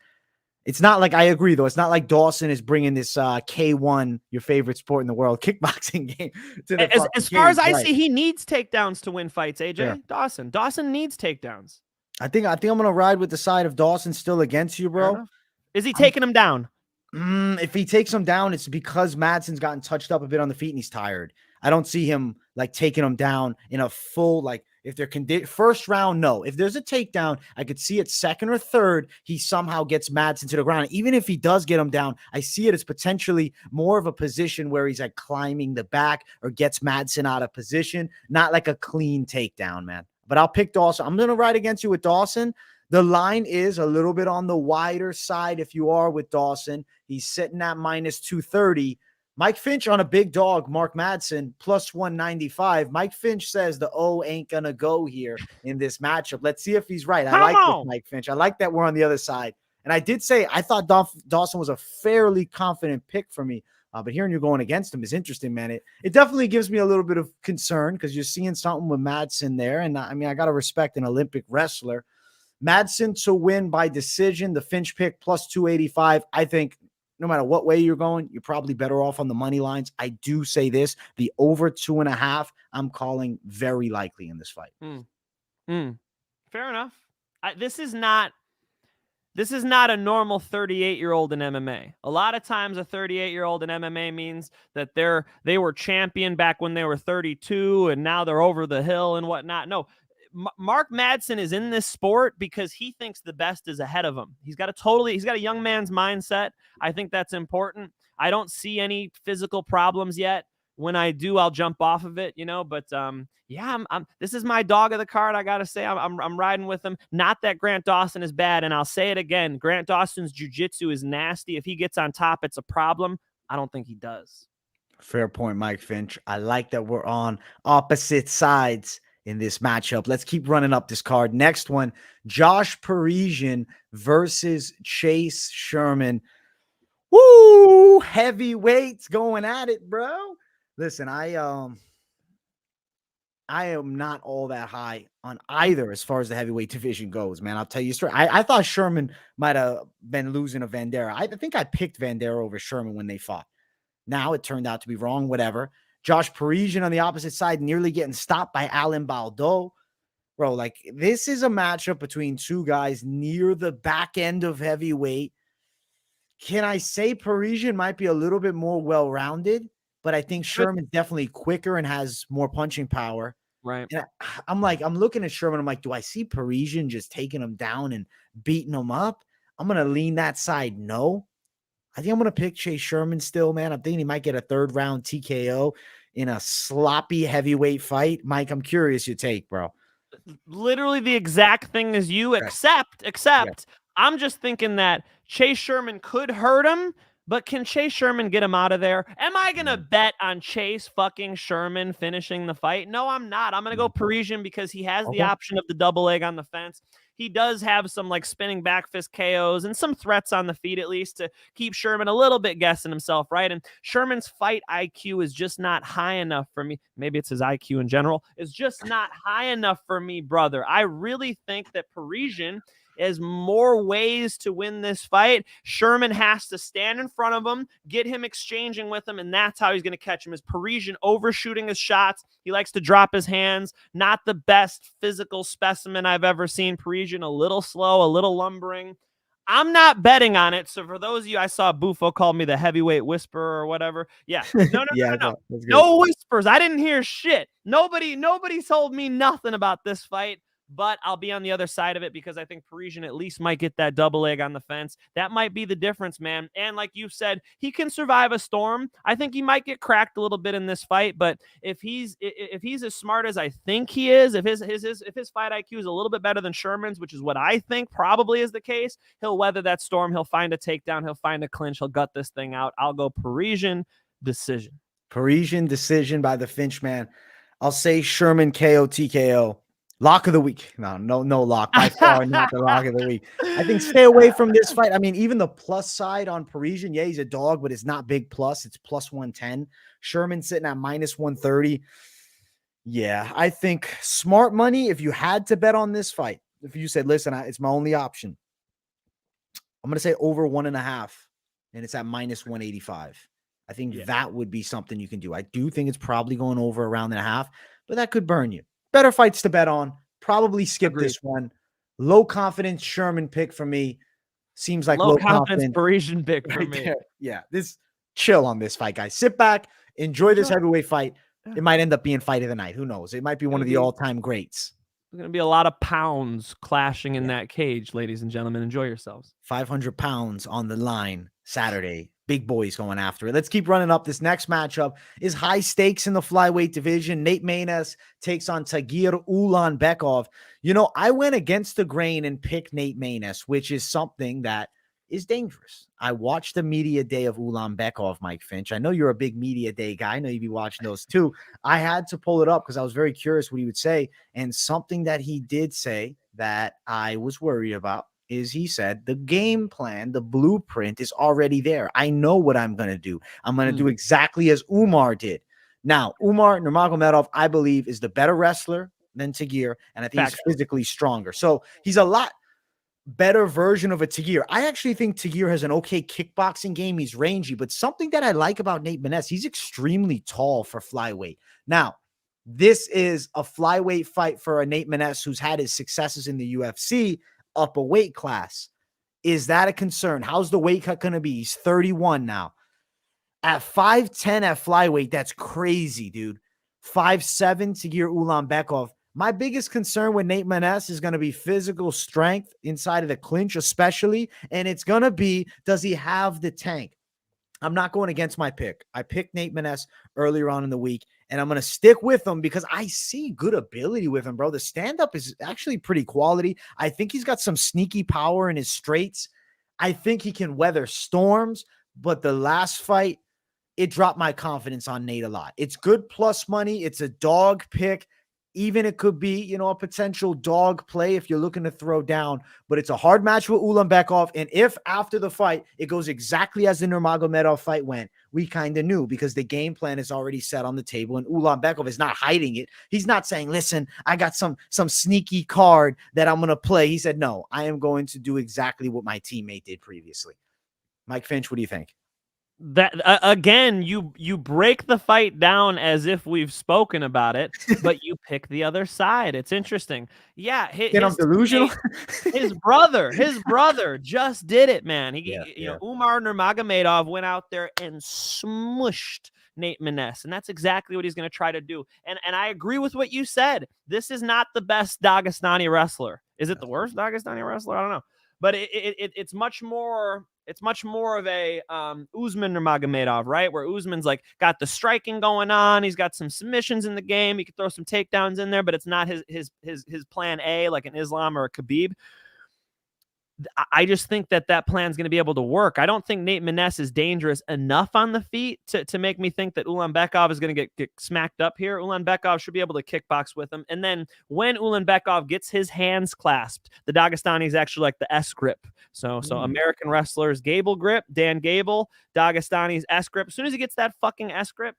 S3: It's not like, I agree though, it's not like Dawson is bringing this K1, your favorite sport in the world, kickboxing game to the
S4: as far as I see, he needs takedowns to win fights, AJ. Yeah. Dawson needs takedowns.
S3: I think I'm going to ride with the side of Dawson still against you, bro.
S4: Is he taking him down?
S3: If he takes him down, it's because Madsen's gotten touched up a bit on the feet and he's tired. I don't see him like taking him down in a full, like if they're first round, no. If there's a takedown, I could see it second or third, he somehow gets Madsen to the ground. Even if he does get him down, I see it as potentially more of a position where he's like climbing the back or gets Madsen out of position, not like a clean takedown, man. But I'll pick Dawson. I'm going to ride against you with Dawson. The line is a little bit on the wider side if you are with Dawson. He's sitting at minus 230. Mike Finch on a big dog, Mark Madsen, plus 195. Mike Finch says the O ain't going to go here in this matchup. Let's see if he's right. I like this, Mike Finch. I like that we're on the other side. And I did say I thought Dawson was a fairly confident pick for me. But hearing you going against him is interesting, man. It definitely gives me a little bit of concern because you're seeing something with Madsen there. And I mean, I got to respect an Olympic wrestler. Madsen to win by decision, the Finch pick plus 285. I think no matter what way you're going, you're probably better off on the money lines. I do say this, the over 2.5, I'm calling very likely in this fight.
S4: Fair enough. This is not a normal 38-year-old in MMA. A lot of times a 38-year-old in MMA means that they were champion back when they were 32 and now they're over the hill and whatnot. No, Mark Madsen is in this sport because he thinks the best is ahead of him. He's got a young man's mindset. I think that's important. I don't see any physical problems yet. When I do, I'll jump off of it, but yeah, this is my dog of the card. I got to say I'm riding with him. Not that Grant Dawson is bad. And I'll say it again. Grant Dawson's jiu-jitsu is nasty. If he gets on top, it's a problem. I don't think he does.
S3: Fair point, Mike Finch. I like that we're on opposite sides in this matchup. Let's keep running up this card. Next one, Josh Parisian versus Chase Sherman. Woo! Heavyweights going at it, bro. Listen, I am not all that high on either as far as the heavyweight division goes, man. I'll tell you straight. I thought Sherman might have been losing to Vandera. I think I picked Vandera over Sherman when they fought. Now it turned out to be wrong, whatever. Josh Parisian on the opposite side, nearly getting stopped by Alan Baldo. Bro, like, this is a matchup between two guys near the back end of heavyweight. Can I say Parisian might be a little bit more well-rounded? But I think Sherman's definitely quicker and has more punching power.
S4: Right.
S3: And I'm looking at Sherman. I'm like, do I see Parisian just taking him down and beating him up? I'm going to lean that side. No. I think I'm going to pick Chase Sherman still, man. I'm thinking he might get a third round TKO in a sloppy heavyweight fight. Mike, I'm curious your take, bro.
S4: Literally the exact thing as you, except I'm just thinking that Chase Sherman could hurt him. But can Chase Sherman get him out of there? Am I going to bet on Chase fucking Sherman finishing the fight? No, I'm not. I'm going to go Parisian because he has the option of the double leg on the fence. He does have some like spinning back fist KOs and some threats on the feet at least to keep Sherman a little bit guessing himself, right? And Sherman's fight IQ is just not high enough for me. Maybe it's his IQ in general. It's just not high enough for me, brother. I really think that Parisian is more ways to win this fight. Sherman has to stand in front of him, get him exchanging with him, and that's how he's going to catch him. Is Parisian overshooting his shots. He likes to drop his hands. Not the best physical specimen I've ever seen. Parisian a little slow, a little lumbering. I'm not betting on it. So for those of you, I saw Bufo call me the heavyweight whisperer or whatever. Yeah. No. No whispers. I didn't hear shit. Nobody told me nothing about this fight. But I'll be on the other side of it because I think Parisian at least might get that double leg on the fence. That might be the difference, man. And like you said, he can survive a storm. I think he might get cracked a little bit in this fight, but if he's as smart as I think he is, if his fight IQ is a little bit better than Sherman's, which is what I think probably is the case, he'll weather that storm. He'll find a takedown. He'll find a clinch. He'll gut this thing out. I'll go Parisian decision.
S3: Parisian decision by the Finch man. I'll say Sherman KO TKO. Lock of the week. No lock. By far not the lock of the week. I think stay away from this fight. I mean, even the plus side on Parisian, yeah, he's a dog, but it's not big plus. It's plus 110. Sherman sitting at minus 130. Yeah, I think smart money, if you had to bet on this fight, if you said, listen, it's my only option, I'm going to say over 1.5, and it's at minus 185. I think that would be something you can do. I do think it's probably going over a round and a half, but that could burn you. Better fights to bet on. Probably skip this one. Low confidence Sherman pick for me. Seems like low confidence
S4: Parisian pick for me.
S3: There. Yeah, this chill on this fight, guys. Sit back, enjoy this heavyweight fight. It might end up being fight of the night. Who knows? It might be one of the all-time greats.
S4: There's going to be a lot of pounds clashing in that cage, ladies and gentlemen. Enjoy yourselves.
S3: 500 pounds on the line Saturday. Big boys going after it. Let's keep running up. This next matchup is high stakes in the flyweight division. Nate Maness takes on Tagir Ulanbekov. You know, I went against the grain and picked Nate Maness, which is something that is dangerous. I watched the media day of Ulanbekov, Mike Finch. I know you're a big media day guy. I know you'd be watching those too. I had to pull it up because I was very curious what he would say. And something that he did say that I was worried about is he said the game plan, the blueprint is already there. I know what I'm going to do. I'm going to do exactly as Umar did. Now, Umar Nurmagomedov, I believe, is the better wrestler than Tagir, and I think he's physically stronger. So he's a lot better version of a Tagir. I actually think Tagir has an okay kickboxing game. He's rangy, but something that I like about Nate Maness, he's extremely tall for flyweight. Now, This is a flyweight fight for a Nate Maness who's had his successes in the UFC up a weight class. Is that a concern? How's the weight cut going to be? He's 31 now. At 5'10 at flyweight, that's crazy, dude. 5'7 Tagir Ulanbekov. My biggest concern with Nate Maness is going to be physical strength inside of the clinch, especially. And it's going to be, does he have the tank? I'm not going against my pick. I picked Nate Maness earlier on in the week, and I'm going to stick with him because I see good ability with him, bro. The stand-up is actually pretty quality. I think he's got some sneaky power in his straights. I think he can weather storms, but the last fight, it dropped my confidence on Nate a lot. It's good plus money. It's a dog pick. Even it could be, a potential dog play if you're looking to throw down, but it's a hard match with Ulanbekov. And if after the fight, it goes exactly as the Nurmagomedov fight went, we kind of knew because the game plan is already set on the table and Ulanbekov is not hiding it. He's not saying, listen, I got some sneaky card that I'm going to play. He said, no, I am going to do exactly what my teammate did previously. Mike Finch, what do you think?
S4: That again, you break the fight down as if we've spoken about it, but you pick the other side. It's interesting. Yeah,
S3: I'm delusional.
S4: His brother just did it, man. Umar Nurmagomedov went out there and smushed Nate Maness, and that's exactly what he's going to try to do. And I agree with what you said. This is not the best Dagestani wrestler. Is it the worst Dagestani wrestler? I don't know, but it's much more. It's much more of a Usman Nurmagomedov, right? Where Usman's like got the striking going on. He's got some submissions in the game. He could throw some takedowns in there, but it's not his plan A like an Islam or a Khabib. I just think that plan's going to be able to work. I don't think Nate Maness is dangerous enough on the feet to make me think that Ulanbekov is going to get smacked up here. Ulanbekov should be able to kickbox with him. And then when Ulanbekov gets his hands clasped, the Dagestani is actually like the S grip. So American wrestlers, Gable grip, Dan Gable, Dagestani's S grip. As soon as he gets that fucking S grip,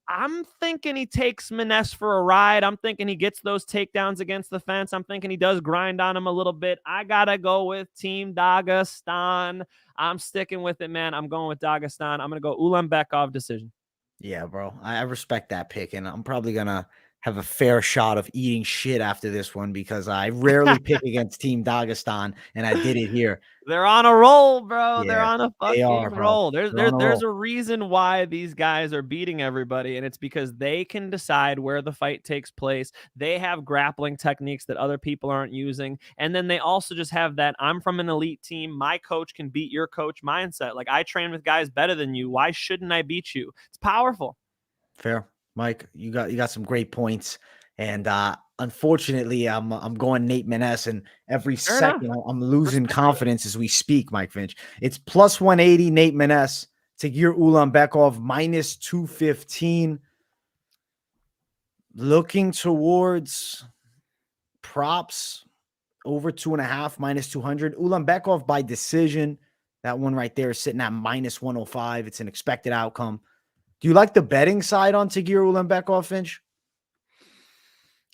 S4: I'm thinking he takes Maness for a ride. I'm thinking he gets those takedowns against the fence. I'm thinking he does grind on him a little bit. I got to go with Team Dagestan. I'm sticking with it, man. I'm going with Dagestan. I'm going to go Ulanbekov decision.
S3: Yeah, bro. I respect that pick, and I'm probably going to have a fair shot of eating shit after this one because I rarely pick against Team Dagestan, and I did it here.
S4: They're on a roll, bro.
S3: Yeah,
S4: they're on a fucking roll. There's
S3: a
S4: a reason why these guys are beating everybody, and it's because they can decide where the fight takes place. They have grappling techniques that other people aren't using, and then they also just have that I'm from an elite team. My coach can beat your coach mindset. Like, I train with guys better than you. Why shouldn't I beat you? It's powerful.
S3: Fair. Mike, you got some great points, and unfortunately, I'm going Nate Maness, and every second I'm losing confidence as we speak. Mike Finch, it's plus 180 Nate Maness, Tagir Ulanbekov minus 215. Looking towards props over 2.5 minus 200. Ulanbekov by decision. That one right there is sitting at minus 105. It's an expected outcome. Do you like the betting side on Tagir Ulanbekov, Finch?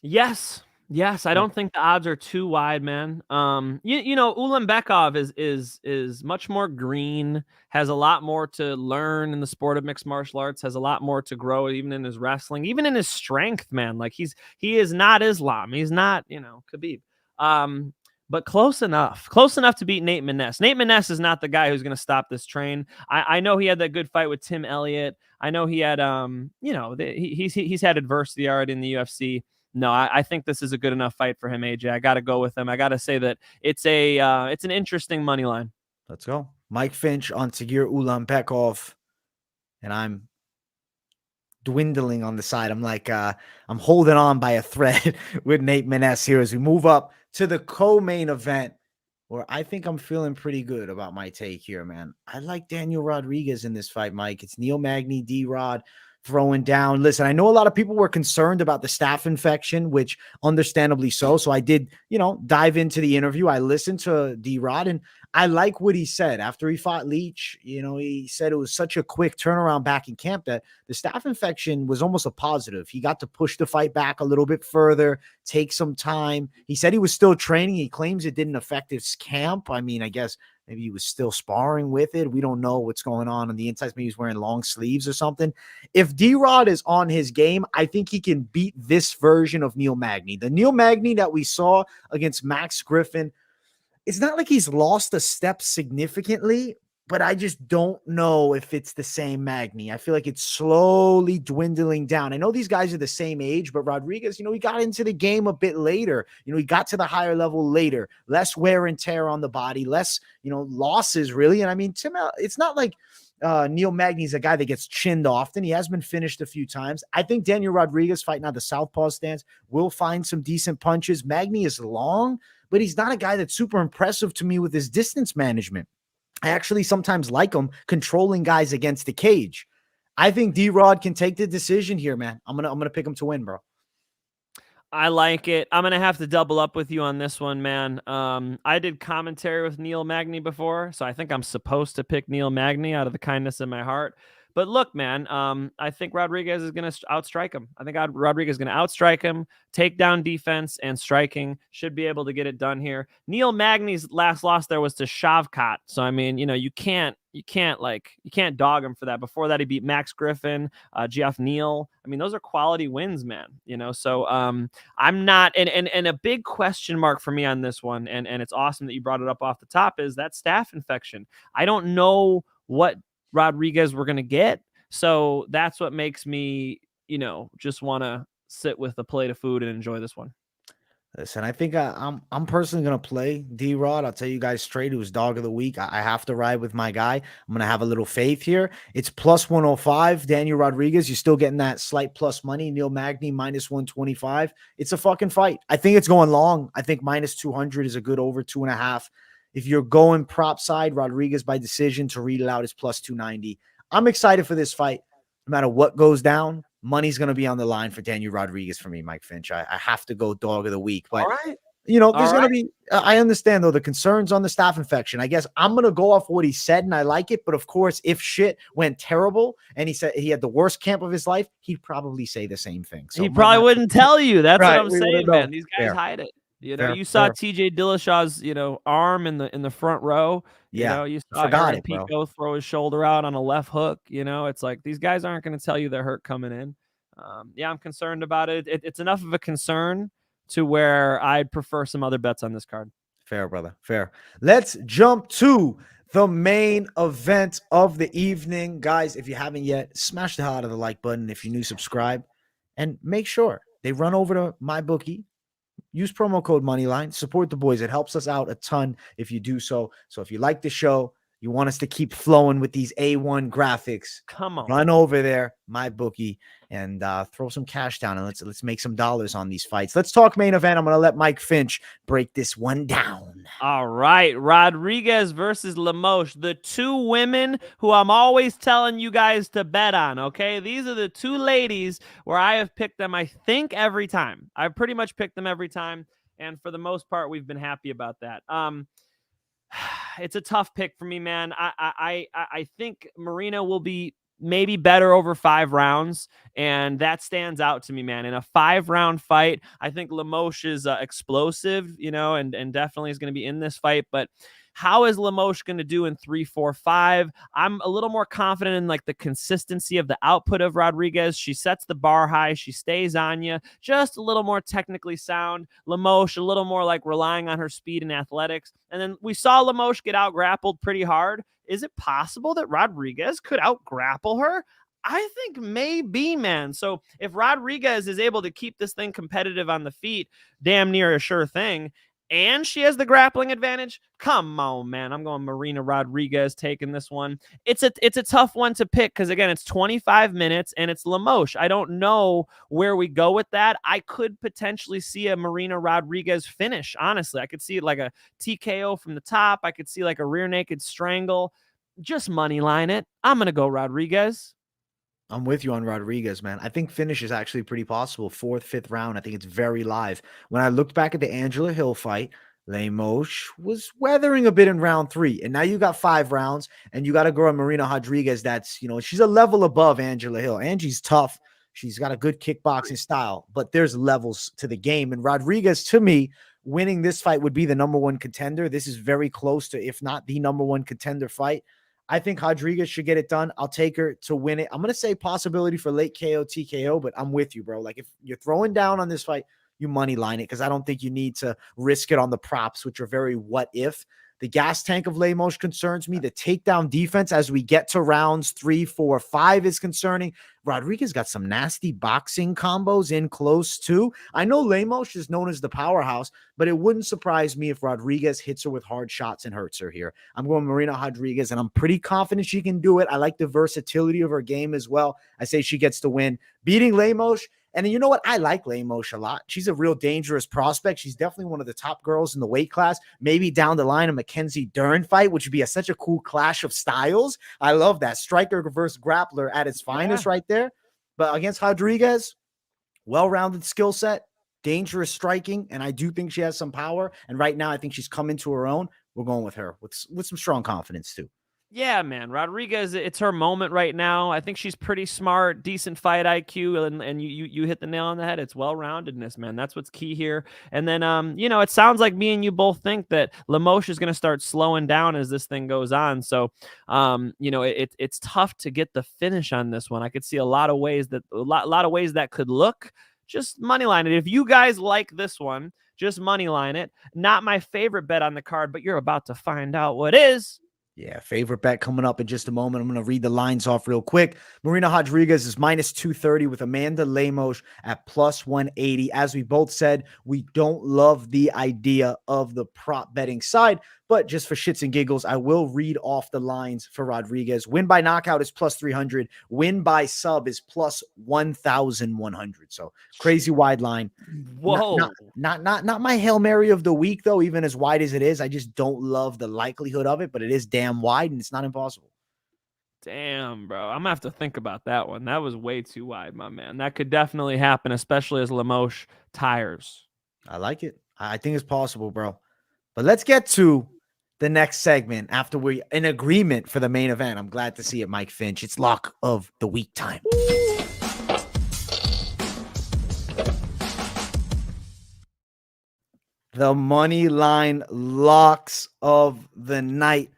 S4: Yes. I don't think the odds are too wide, man. Ulanbekov is much more green, has a lot more to learn in the sport of mixed martial arts, has a lot more to grow even in his wrestling, even in his strength, man. Like he is not Islam. He's not, Khabib. But close enough to beat Nate Maness. Nate Maness is not the guy who's going to stop this train. I know he had that good fight with Tim Elliott. I know he had, he's had adversity already in the UFC. No, I think this is a good enough fight for him, AJ. I got to go with him. I got to say that it's an interesting money line.
S3: Let's go. Mike Finch on Tagir Ulanbekov, and I'm dwindling on the side. I'm like, I'm holding on by a thread with Nate Maness here as we move up to the co-main event, where I think I'm feeling pretty good about my take here, man. I like Daniel Rodriguez in this fight, Mike. It's Neil Magny, D-Rod throwing down. Listen, I know a lot of people were concerned about the staph infection, which understandably so. So I did, dive into the interview. I listened to D-Rod, and I like what he said after he fought Leach. He said it was such a quick turnaround back in camp that the staph infection was almost a positive. He got to push the fight back a little bit further, take some time. He said he was still training. He claims it didn't affect his camp. I mean, I guess Maybe he was still sparring with it. We don't know what's going on the insides. Maybe he's wearing long sleeves or something. If D-Rod is on his game, I think he can beat this version of Neil Magny. The Neil Magny that we saw against Max Griffin, it's not like he's lost a step significantly, but I just don't know if it's the same Magny. I feel like it's slowly dwindling down. I know these guys are the same age, but Rodriguez, he got into the game a bit later. He got to the higher level later, less wear and tear on the body, less, losses really. And I mean, Tim, it's not like Neil Magny's a guy that gets chinned often. He has been finished a few times. I think Daniel Rodriguez fighting out the southpaw stance will find some decent punches. Magny is long, but he's not a guy that's super impressive to me with his distance management. I actually sometimes like him controlling guys against the cage. I think D-Rod can take the decision here, man. I'm gonna pick him to win, bro.
S4: I like it. I'm gonna have to double up with you on this one, man. I did commentary with Neil Magny before, so I think I'm supposed to pick Neil Magny out of the kindness of my heart. But look, man, I think Rodriguez is going to outstrike him. I think Rodriguez is going to outstrike him. Takedown defense and striking should be able to get it done here. Neil Magny's last loss there was to Shavkat. So, I mean, you can't dog him for that. Before that, he beat Max Griffin, Geoff Neal. I mean, those are quality wins, man. So I'm not, and a big question mark for me on this one, and it's awesome that you brought it up off the top, is that staph infection. I don't know what Rodriguez we're going to get. So that's what makes me, just want to sit with a plate of food and enjoy this one.
S3: Listen, I think I'm personally going to play D-Rod. I'll tell you guys straight, it was dog of the week. I have to ride with my guy. I'm going to have a little faith here. It's plus 105. Daniel Rodriguez, you're still getting that slight plus money. Neil Magny, minus 125. It's a fucking fight. I think it's going long. I think minus 200 is a good over 2.5. If you're going prop side, Rodriguez by decision to read it out is plus 290. I'm excited for this fight. No matter what goes down, money's going to be on the line for Daniel Rodriguez for me, Mike Finch. I have to go dog of the week. But,
S4: all right.
S3: There's going to be I understand, though, the concerns on the staph infection. I guess I'm going to go off what he said, and I like it. But, of course, if shit went terrible and he said he had the worst camp of his life, he'd probably say the same thing. So
S4: he probably wouldn't tell you. That's
S3: right,
S4: what I'm saying, man. These guys
S3: Fair.
S4: hide it.
S3: Fair,
S4: you saw
S3: fair.
S4: TJ Dillashaw's, arm in the front row.
S3: Yeah.
S4: You saw Aaron Pico throw his shoulder out on a left hook. It's like these guys aren't going to tell you they're hurt coming in. I'm concerned about it. It's enough of a concern to where I'd prefer some other bets on this card.
S3: Fair, brother. Fair. Let's jump to the main event of the evening. Guys, if you haven't yet, smash the hell out of the like button. If you're new, subscribe. And make sure they run over to MyBookie. Use promo code Moneyline. Support the boys. It helps us out a ton if you do so. So if you like the show, you want us to keep flowing with these A1 graphics,
S4: come on,
S3: run over there, MyBookie, and throw some cash down, and let's make some dollars on these fights. Let's talk main event. I'm going to let Mike Finch break this one down.
S4: All right. Rodriguez versus Lemos, the two women who I'm always telling you guys to bet on, okay? These are the two ladies where I have picked them, I think, every time. I've pretty much picked them every time, and for the most part, we've been happy about that. It's a tough pick for me, man. I think Marina will be maybe better over 5 rounds, and that stands out to me, man. In a 5-round fight, I think Lemos is explosive, and definitely is going to be in this fight. But how is Lemos going to do in 3, 4, 5? I'm a little more confident in the consistency of the output of Rodriguez. She sets the bar high. She stays on you. Just a little more technically sound. Lemos a little more relying on her speed and athletics. And then we saw Lemos get out grappled pretty hard. Is it possible that Rodriguez could out grapple her? I think maybe, man. So if Rodriguez is able to keep this thing competitive on the feet, damn near a sure thing, and she has the grappling advantage, come on, man. I'm going Marina Rodriguez taking this one. It's a tough one to pick because, again, it's 25 minutes and it's Lemos. I don't know where we go with that. I could potentially see a Marina Rodriguez finish, honestly. I could see it like a TKO from the top. I could see like a rear naked strangle. Just money line it. I'm going to go Rodriguez.
S3: I'm with you on Rodriguez, man. I think finish is actually pretty possible. 4th, 5th round. I think it's very live. When I looked back at the Angela Hill fight, Lemos was weathering a bit in round 3. And now you got 5 rounds, and you got a girl, Marina Rodriguez, that's, she's a level above Angela Hill. Angie's tough. She's got a good kickboxing style, but there's levels to the game. And Rodriguez, to me, winning this fight would be the number one contender. This is very close to, if not the number one contender fight. I think Rodriguez should get it done. I'll take her to win it. I'm going to say possibility for late KO, TKO, but I'm with you, bro. Like, if you're throwing down on this fight, you money line it, because I don't think you need to risk it on the props, which are very what if. The gas tank of Lemos concerns me. The takedown defense as we get to rounds 3, 4, 5 is concerning. Rodriguez got some nasty boxing combos in close too. I know Lemos is known as the powerhouse, but it wouldn't surprise me if Rodriguez hits her with hard shots and hurts her here. I'm going Marina Rodriguez, and I'm pretty confident she can do it. I like the versatility of her game as well. I say she gets the win. Beating Lemos. And you know what? I like Lemos a lot. She's a real dangerous prospect. She's definitely one of the top girls in the weight class. Maybe down the line a Mackenzie Dern fight, which would be such a cool clash of styles. I love that. Striker versus grappler at its finest right there. But against Rodriguez, well-rounded skill set, dangerous striking, and I do think she has some power. And right now, I think she's come into her own. We're going with her with some strong confidence too.
S4: Yeah, man. Rodriguez, it's her moment right now. I think she's pretty smart, decent fight IQ, and you hit the nail on the head. It's well-roundedness, man. That's what's key here. And then, it sounds like me and you both think that Lemos is going to start slowing down as this thing goes on. So, it's tough to get the finish on this one. I could see a lot of ways that could look. Just money line it. If you guys like this one, just money line it. Not my favorite bet on the card, but you're about to find out what is.
S3: Yeah, favorite bet coming up in just a moment. I'm going to read the lines off real quick. Marina Rodriguez is minus 230 with Amanda Lemos at plus 180. As we both said, we don't love the idea of the prop betting side, but just for shits and giggles, I will read off the lines for Rodriguez. Win by knockout is plus 300. Win by sub is plus 1,100. So crazy wide line.
S4: Whoa.
S3: Not my Hail Mary of the week, though, even as wide as it is. I just don't love the likelihood of it, but it is damn wide and it's not impossible.
S4: Damn, bro. I'm going to have to think about that one. That was way too wide, my man. That could definitely happen, especially as Lemos tires.
S3: I like it. I think it's possible, bro. But let's get to the next segment after we're in agreement for the main event. I'm glad to see it, Mike Finch. It's lock of the week time. The money line locks of the night.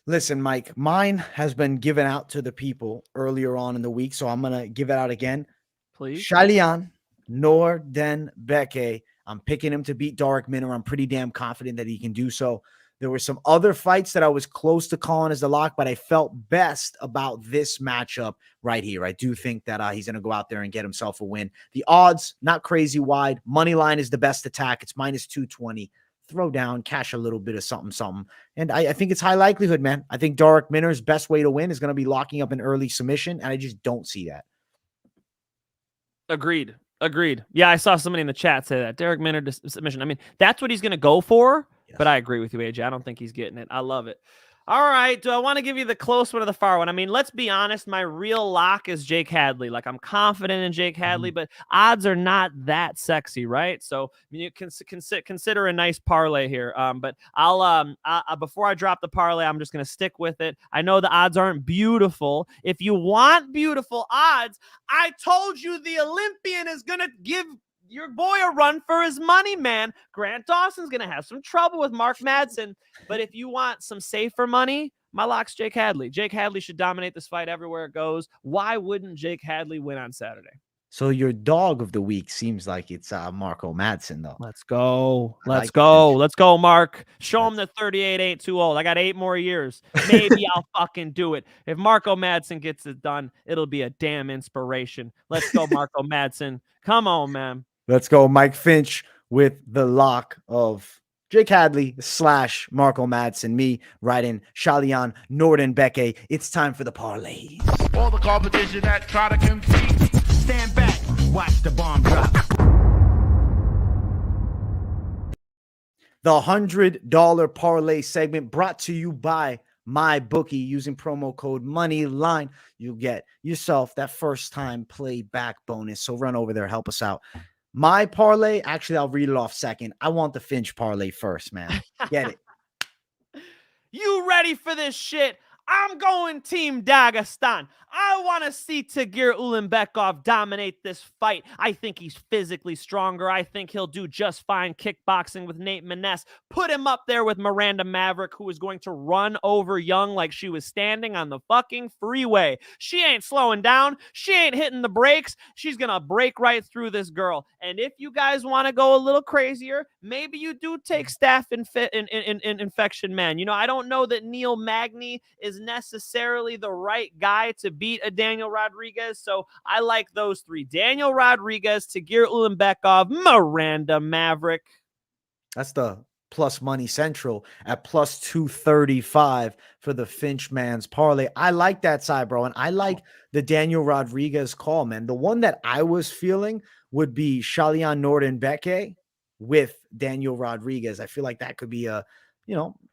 S3: Listen, Mike, mine has been given out to the people earlier on in the week, so I'm going to give it out again.
S4: Please.
S3: Sholinian, Nuerdanbieke. I'm picking him to beat Darrick Minner. I'm pretty damn confident that he can do so. There were some other fights that I was close to calling as the lock, but I felt best about this matchup right here. I do think that he's going to go out there and get himself a win. The odds, not crazy wide. Money line is the best attack. It's minus 220. Throw down, cash a little bit of something. And I think it's high likelihood, man. I think Darrick Minner's best way to win is going to be locking up an early submission, and I just don't see that.
S4: Agreed. Yeah, I saw somebody in the chat say that. Darrick Minner submission. I mean, that's what he's going to go for, but I agree with you, AJ. I don't think he's getting it. I love it. All right. Do I want to give you the close one or the far one? I mean, let's be honest. My real lock is Jake Hadley. Like, I'm confident in Jake Hadley, but odds are not that sexy, right? So you can consider a nice parlay here. But I'll before I drop the parlay, I'm just going to stick with it. I know the odds aren't beautiful. If you want beautiful odds, I told you the Olympian is going to give your boy a run for his money, man. Grant Dawson's going to have some trouble with Mark Madsen. But if you want some safer money, my lock's Jake Hadley. Jake Hadley should dominate this fight everywhere it goes. Why wouldn't Jake Hadley win on Saturday?
S3: So your dog of the week seems like it's Marco Madsen, though.
S4: Let's go. Let's go, Mark. Show him that 38 ain't too old. I got 8 more years. Maybe I'll fucking do it. If Marco Madsen gets it done, it'll be a damn inspiration. Let's go, Marco Madsen. Come on, man.
S3: Let's go, Mike Finch, with the lock of Jake Hadley / Marco Madsen. Me writing Sholinian, Nuerdanbieke. It's time for the parlays.
S5: All the competition that try to compete, stand back, watch the bomb drop.
S3: The $100 parlay segment brought to you by MyBookie. Using promo code Moneyline, you'll get yourself that first time play back bonus. So run over there, help us out. My parlay, actually, I'll read it off second. I want the Finch parlay first, man. Get it.
S4: You ready for this shit? I'm going Team Dagestan. I want to see Tagir Ulanbekov dominate this fight. I think he's physically stronger. I think he'll do just fine kickboxing with Nate Maness. Put him up there with Miranda Maverick, who is going to run over Young like she was standing on the fucking freeway. She ain't slowing down. She ain't hitting the brakes. She's going to break right through this girl. And if you guys want to go a little crazier, maybe you do take staph infection, man. You know, I don't know that Neil Magny is necessarily the right guy to beat a Daniel Rodriguez. So I like those three: Daniel Rodriguez, Tagir Ulanbekov, Miranda Maverick.
S3: That's the plus money central at plus 235 for the Finch man's parlay. I like that side, bro. And I like the Daniel Rodriguez call, man. The one that I was feeling would be Sholinian Nuerdanbieke with Daniel Rodriguez. I feel like that could be a,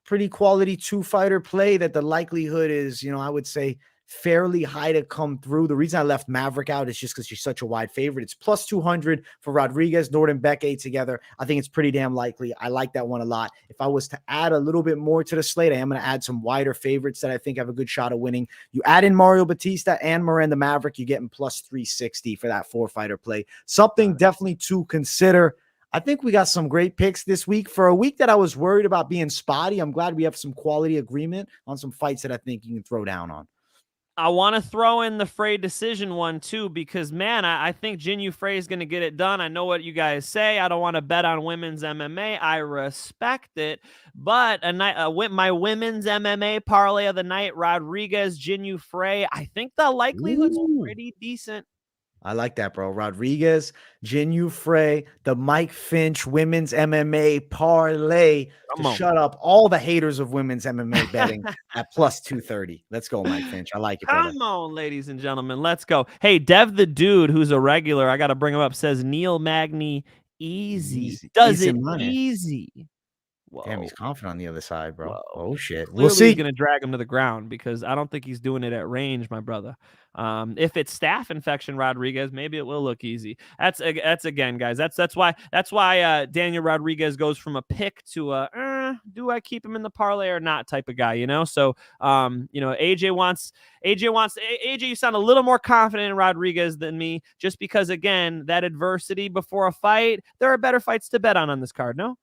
S3: pretty quality 2-fighter play that the likelihood is, I would say fairly high to come through. The reason I left Maverick out is just because she's such a wide favorite. It's plus 200 for Rodriguez, Nuerdanbieke together. I think it's pretty damn likely. I like that one a lot. If I was to add a little bit more to the slate, I am going to add some wider favorites that I think have a good shot of winning. You add in Mario Bautista and Miranda Maverick, you're getting plus 360 for that 4-fighter play. Something definitely to consider. I think we got some great picks this week. For a week that I was worried about being spotty, I'm glad we have some quality agreement on some fights that I think you can throw down on.
S4: I want to throw in the Frey decision one too, because man, I think Jinh Frey is going to get it done. I know what you guys say. I don't want to bet on women's MMA. I respect it, but my women's MMA parlay of the night, Rodriguez, Jinh Frey. I think the likelihood's pretty decent.
S3: I like that, bro. Rodriguez, Jinh Frey, the Mike Finch women's MMA parlay to shut up all the haters of women's MMA betting at plus 230. Let's go, Mike Finch. I like it, brother.
S4: Come on, ladies and gentlemen. Let's go. Hey, Dev the Dude, who's a regular, I got to bring him up, says Neil Magny easy. Does it easy. Whoa.
S3: Damn, he's confident on the other side, bro.
S4: Whoa.
S3: Oh, shit.
S4: Clearly
S3: We'll see.
S4: He's going to drag him to the ground because I don't think he's doing it at range, my brother. If it's staph infection, Rodriguez, maybe it will look easy. That's again, guys. That's why Daniel Rodriguez goes from a pick to a do I keep him in the parlay or not type of guy, So AJ, you sound a little more confident in Rodriguez than me, just because again, that adversity before a fight, there are better fights to bet on this card, no?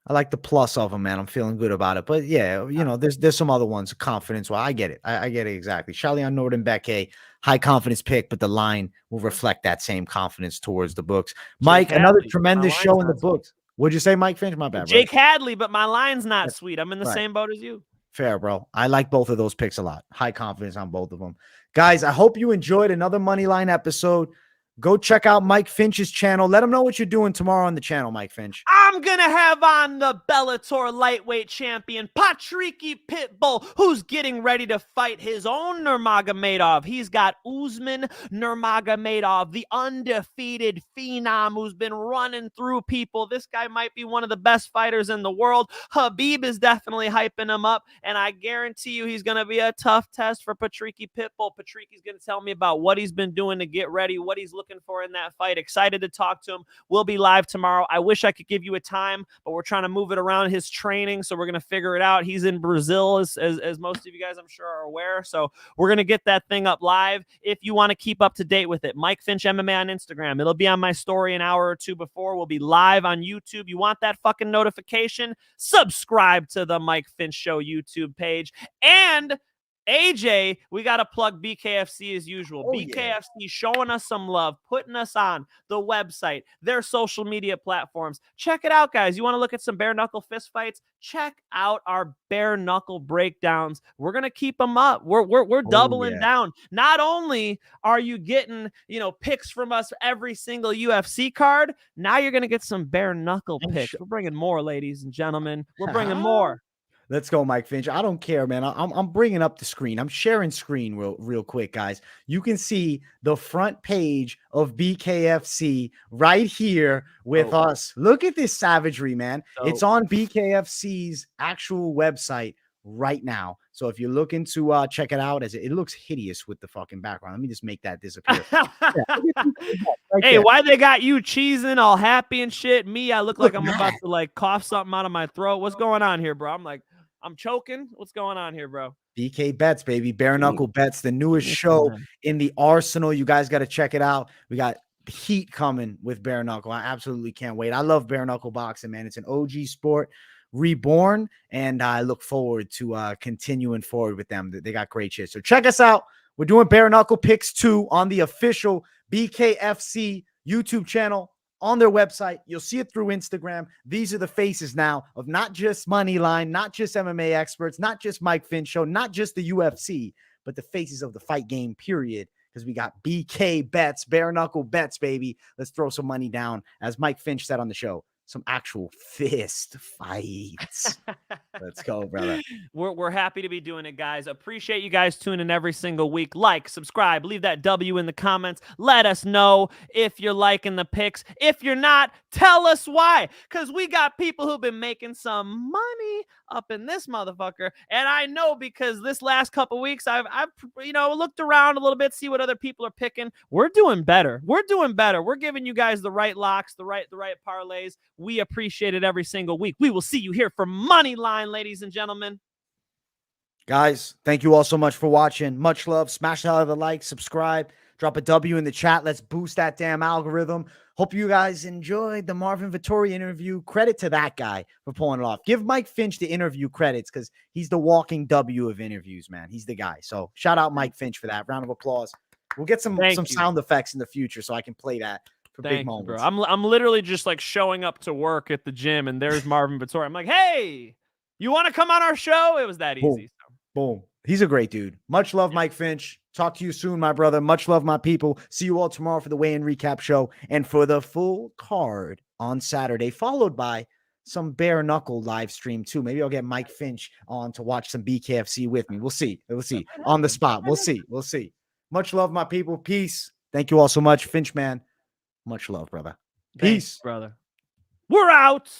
S3: I like the plus of them, man. I'm feeling good about it. But yeah, there's some other ones. Confidence. Well, I get it. I get it exactly. Sholinian Nuerdanbieke, high confidence pick, but the line will reflect that same confidence towards the books. Mike, another tremendous show in the books. What'd you say, Mike Finch? My bad, bro.
S4: Jake Hadley, but my line's not sweet. I'm in the same boat as you.
S3: Fair, bro. I like both of those picks a lot. High confidence on both of them. Guys, I hope you enjoyed another Moneyline episode. Go check out Mike Finch's channel. Let him know what you're doing tomorrow on the channel, Mike Finch.
S4: I'm going to have on the Bellator lightweight champion, Patricky Pitbull, who's getting ready to fight his own Nurmagomedov. He's got Usman Nurmagomedov, the undefeated phenom who's been running through people. This guy might be one of the best fighters in the world. Habib is definitely hyping him up, and I guarantee you he's going to be a tough test for Patricky Pitbull. Patricky's going to tell me about what he's been doing to get ready, what he's looking for in that fight. Excited to talk to him. We'll be live tomorrow. I wish I could give you a time, but we're trying to move it around his training, so we're going to figure it out. He's in Brazil, as most of you guys I'm sure are aware, so we're going to get that thing up live. If you want to keep up to date with it, Mike Finch MMA on Instagram. It'll be on my story an hour or two before. We'll be live on YouTube. You want that fucking notification? Subscribe to the Mike Finch Show YouTube page. And AJ, we got to plug BKFC as usual. BKFC showing us some love, putting us on the website, their social media platforms. Check it out, guys. You want to look at some bare knuckle fist fights? Check out our bare knuckle breakdowns. We're going to keep them up. We're doubling down. Not only are you getting, picks from us every single UFC card, now you're going to get some bare knuckle picks. We're bringing more, ladies and gentlemen. We're bringing more.
S3: Let's go, Mike Finch. I don't care, man. I'm bringing up the screen. I'm sharing screen real quick, guys. You can see the front page of BKFC right here with us. Look at this savagery, man. It's on BKFC's actual website right now. So if you're looking to check it out, as it looks hideous with the fucking background. Let me just make that disappear.
S4: Hey, why they got you cheesing all happy and shit? Me, I look like I'm about to cough something out of my throat. What's going on here, bro? I'm choking. What's going on here, bro?
S3: BK Bets, baby. Bare Knuckle Bets, the newest show in the arsenal. You guys got to check it out. We got heat coming with Bare Knuckle. I absolutely can't wait. I love Bare Knuckle boxing, man. It's an OG sport reborn, and I look forward to continuing forward with them. They got great shit. So check us out. We're doing Bare Knuckle Picks 2 on the official BKFC YouTube channel. On their website, you'll see it through Instagram. These are the faces now of not just Moneyline, not just MMA experts, not just Mike Finch Show, not just the UFC, but the faces of the fight game, period. Because we got BK Bets, Bare Knuckle Bets, baby. Let's throw some money down. As Mike Finch said on the show, some actual fist fights. Let's go, brother.
S4: We're happy to be doing it, guys. Appreciate you guys tuning in every single week. Like, subscribe, leave that W in the comments. Let us know if you're liking the picks. If you're not, tell us why. Because we got people who've been making some money up in this motherfucker. And I know because this last couple weeks, I've looked around a little bit, see what other people are picking. We're doing better. We're doing better. We're giving you guys the right locks, the right parlays. We appreciate it every single week. We will see you here for Moneyline, ladies and gentlemen.
S3: Guys, thank you all so much for watching. Much love. Smash out of the like, subscribe, drop a W in the chat. Let's boost that damn algorithm. Hope you guys enjoyed the Marvin Vettori interview. Credit to that guy for pulling it off. Give Mike Finch the interview credits because he's the walking W of interviews, man. He's the guy. So shout out Mike Finch for that. Round of applause. We'll get some sound effects in the future so I can play that. Big moments.
S4: Bro. I'm literally just like showing up to work at the gym and there's Marvin Vettori. I'm like, hey, you want to come on our show? It was that easy.
S3: Boom. He's a great dude. Much love, Mike Finch. Talk to you soon, my brother. Much love, my people. See you all tomorrow for the weigh-in recap show and for the full card on Saturday, followed by some bare knuckle live stream too. Maybe I'll get Mike Finch on to watch some BKFC with me. We'll see. On the spot. We'll see. Much love, my people. Peace. Thank you all so much. Finch, man. Much love, brother. Peace.
S4: Thanks, brother. We're out.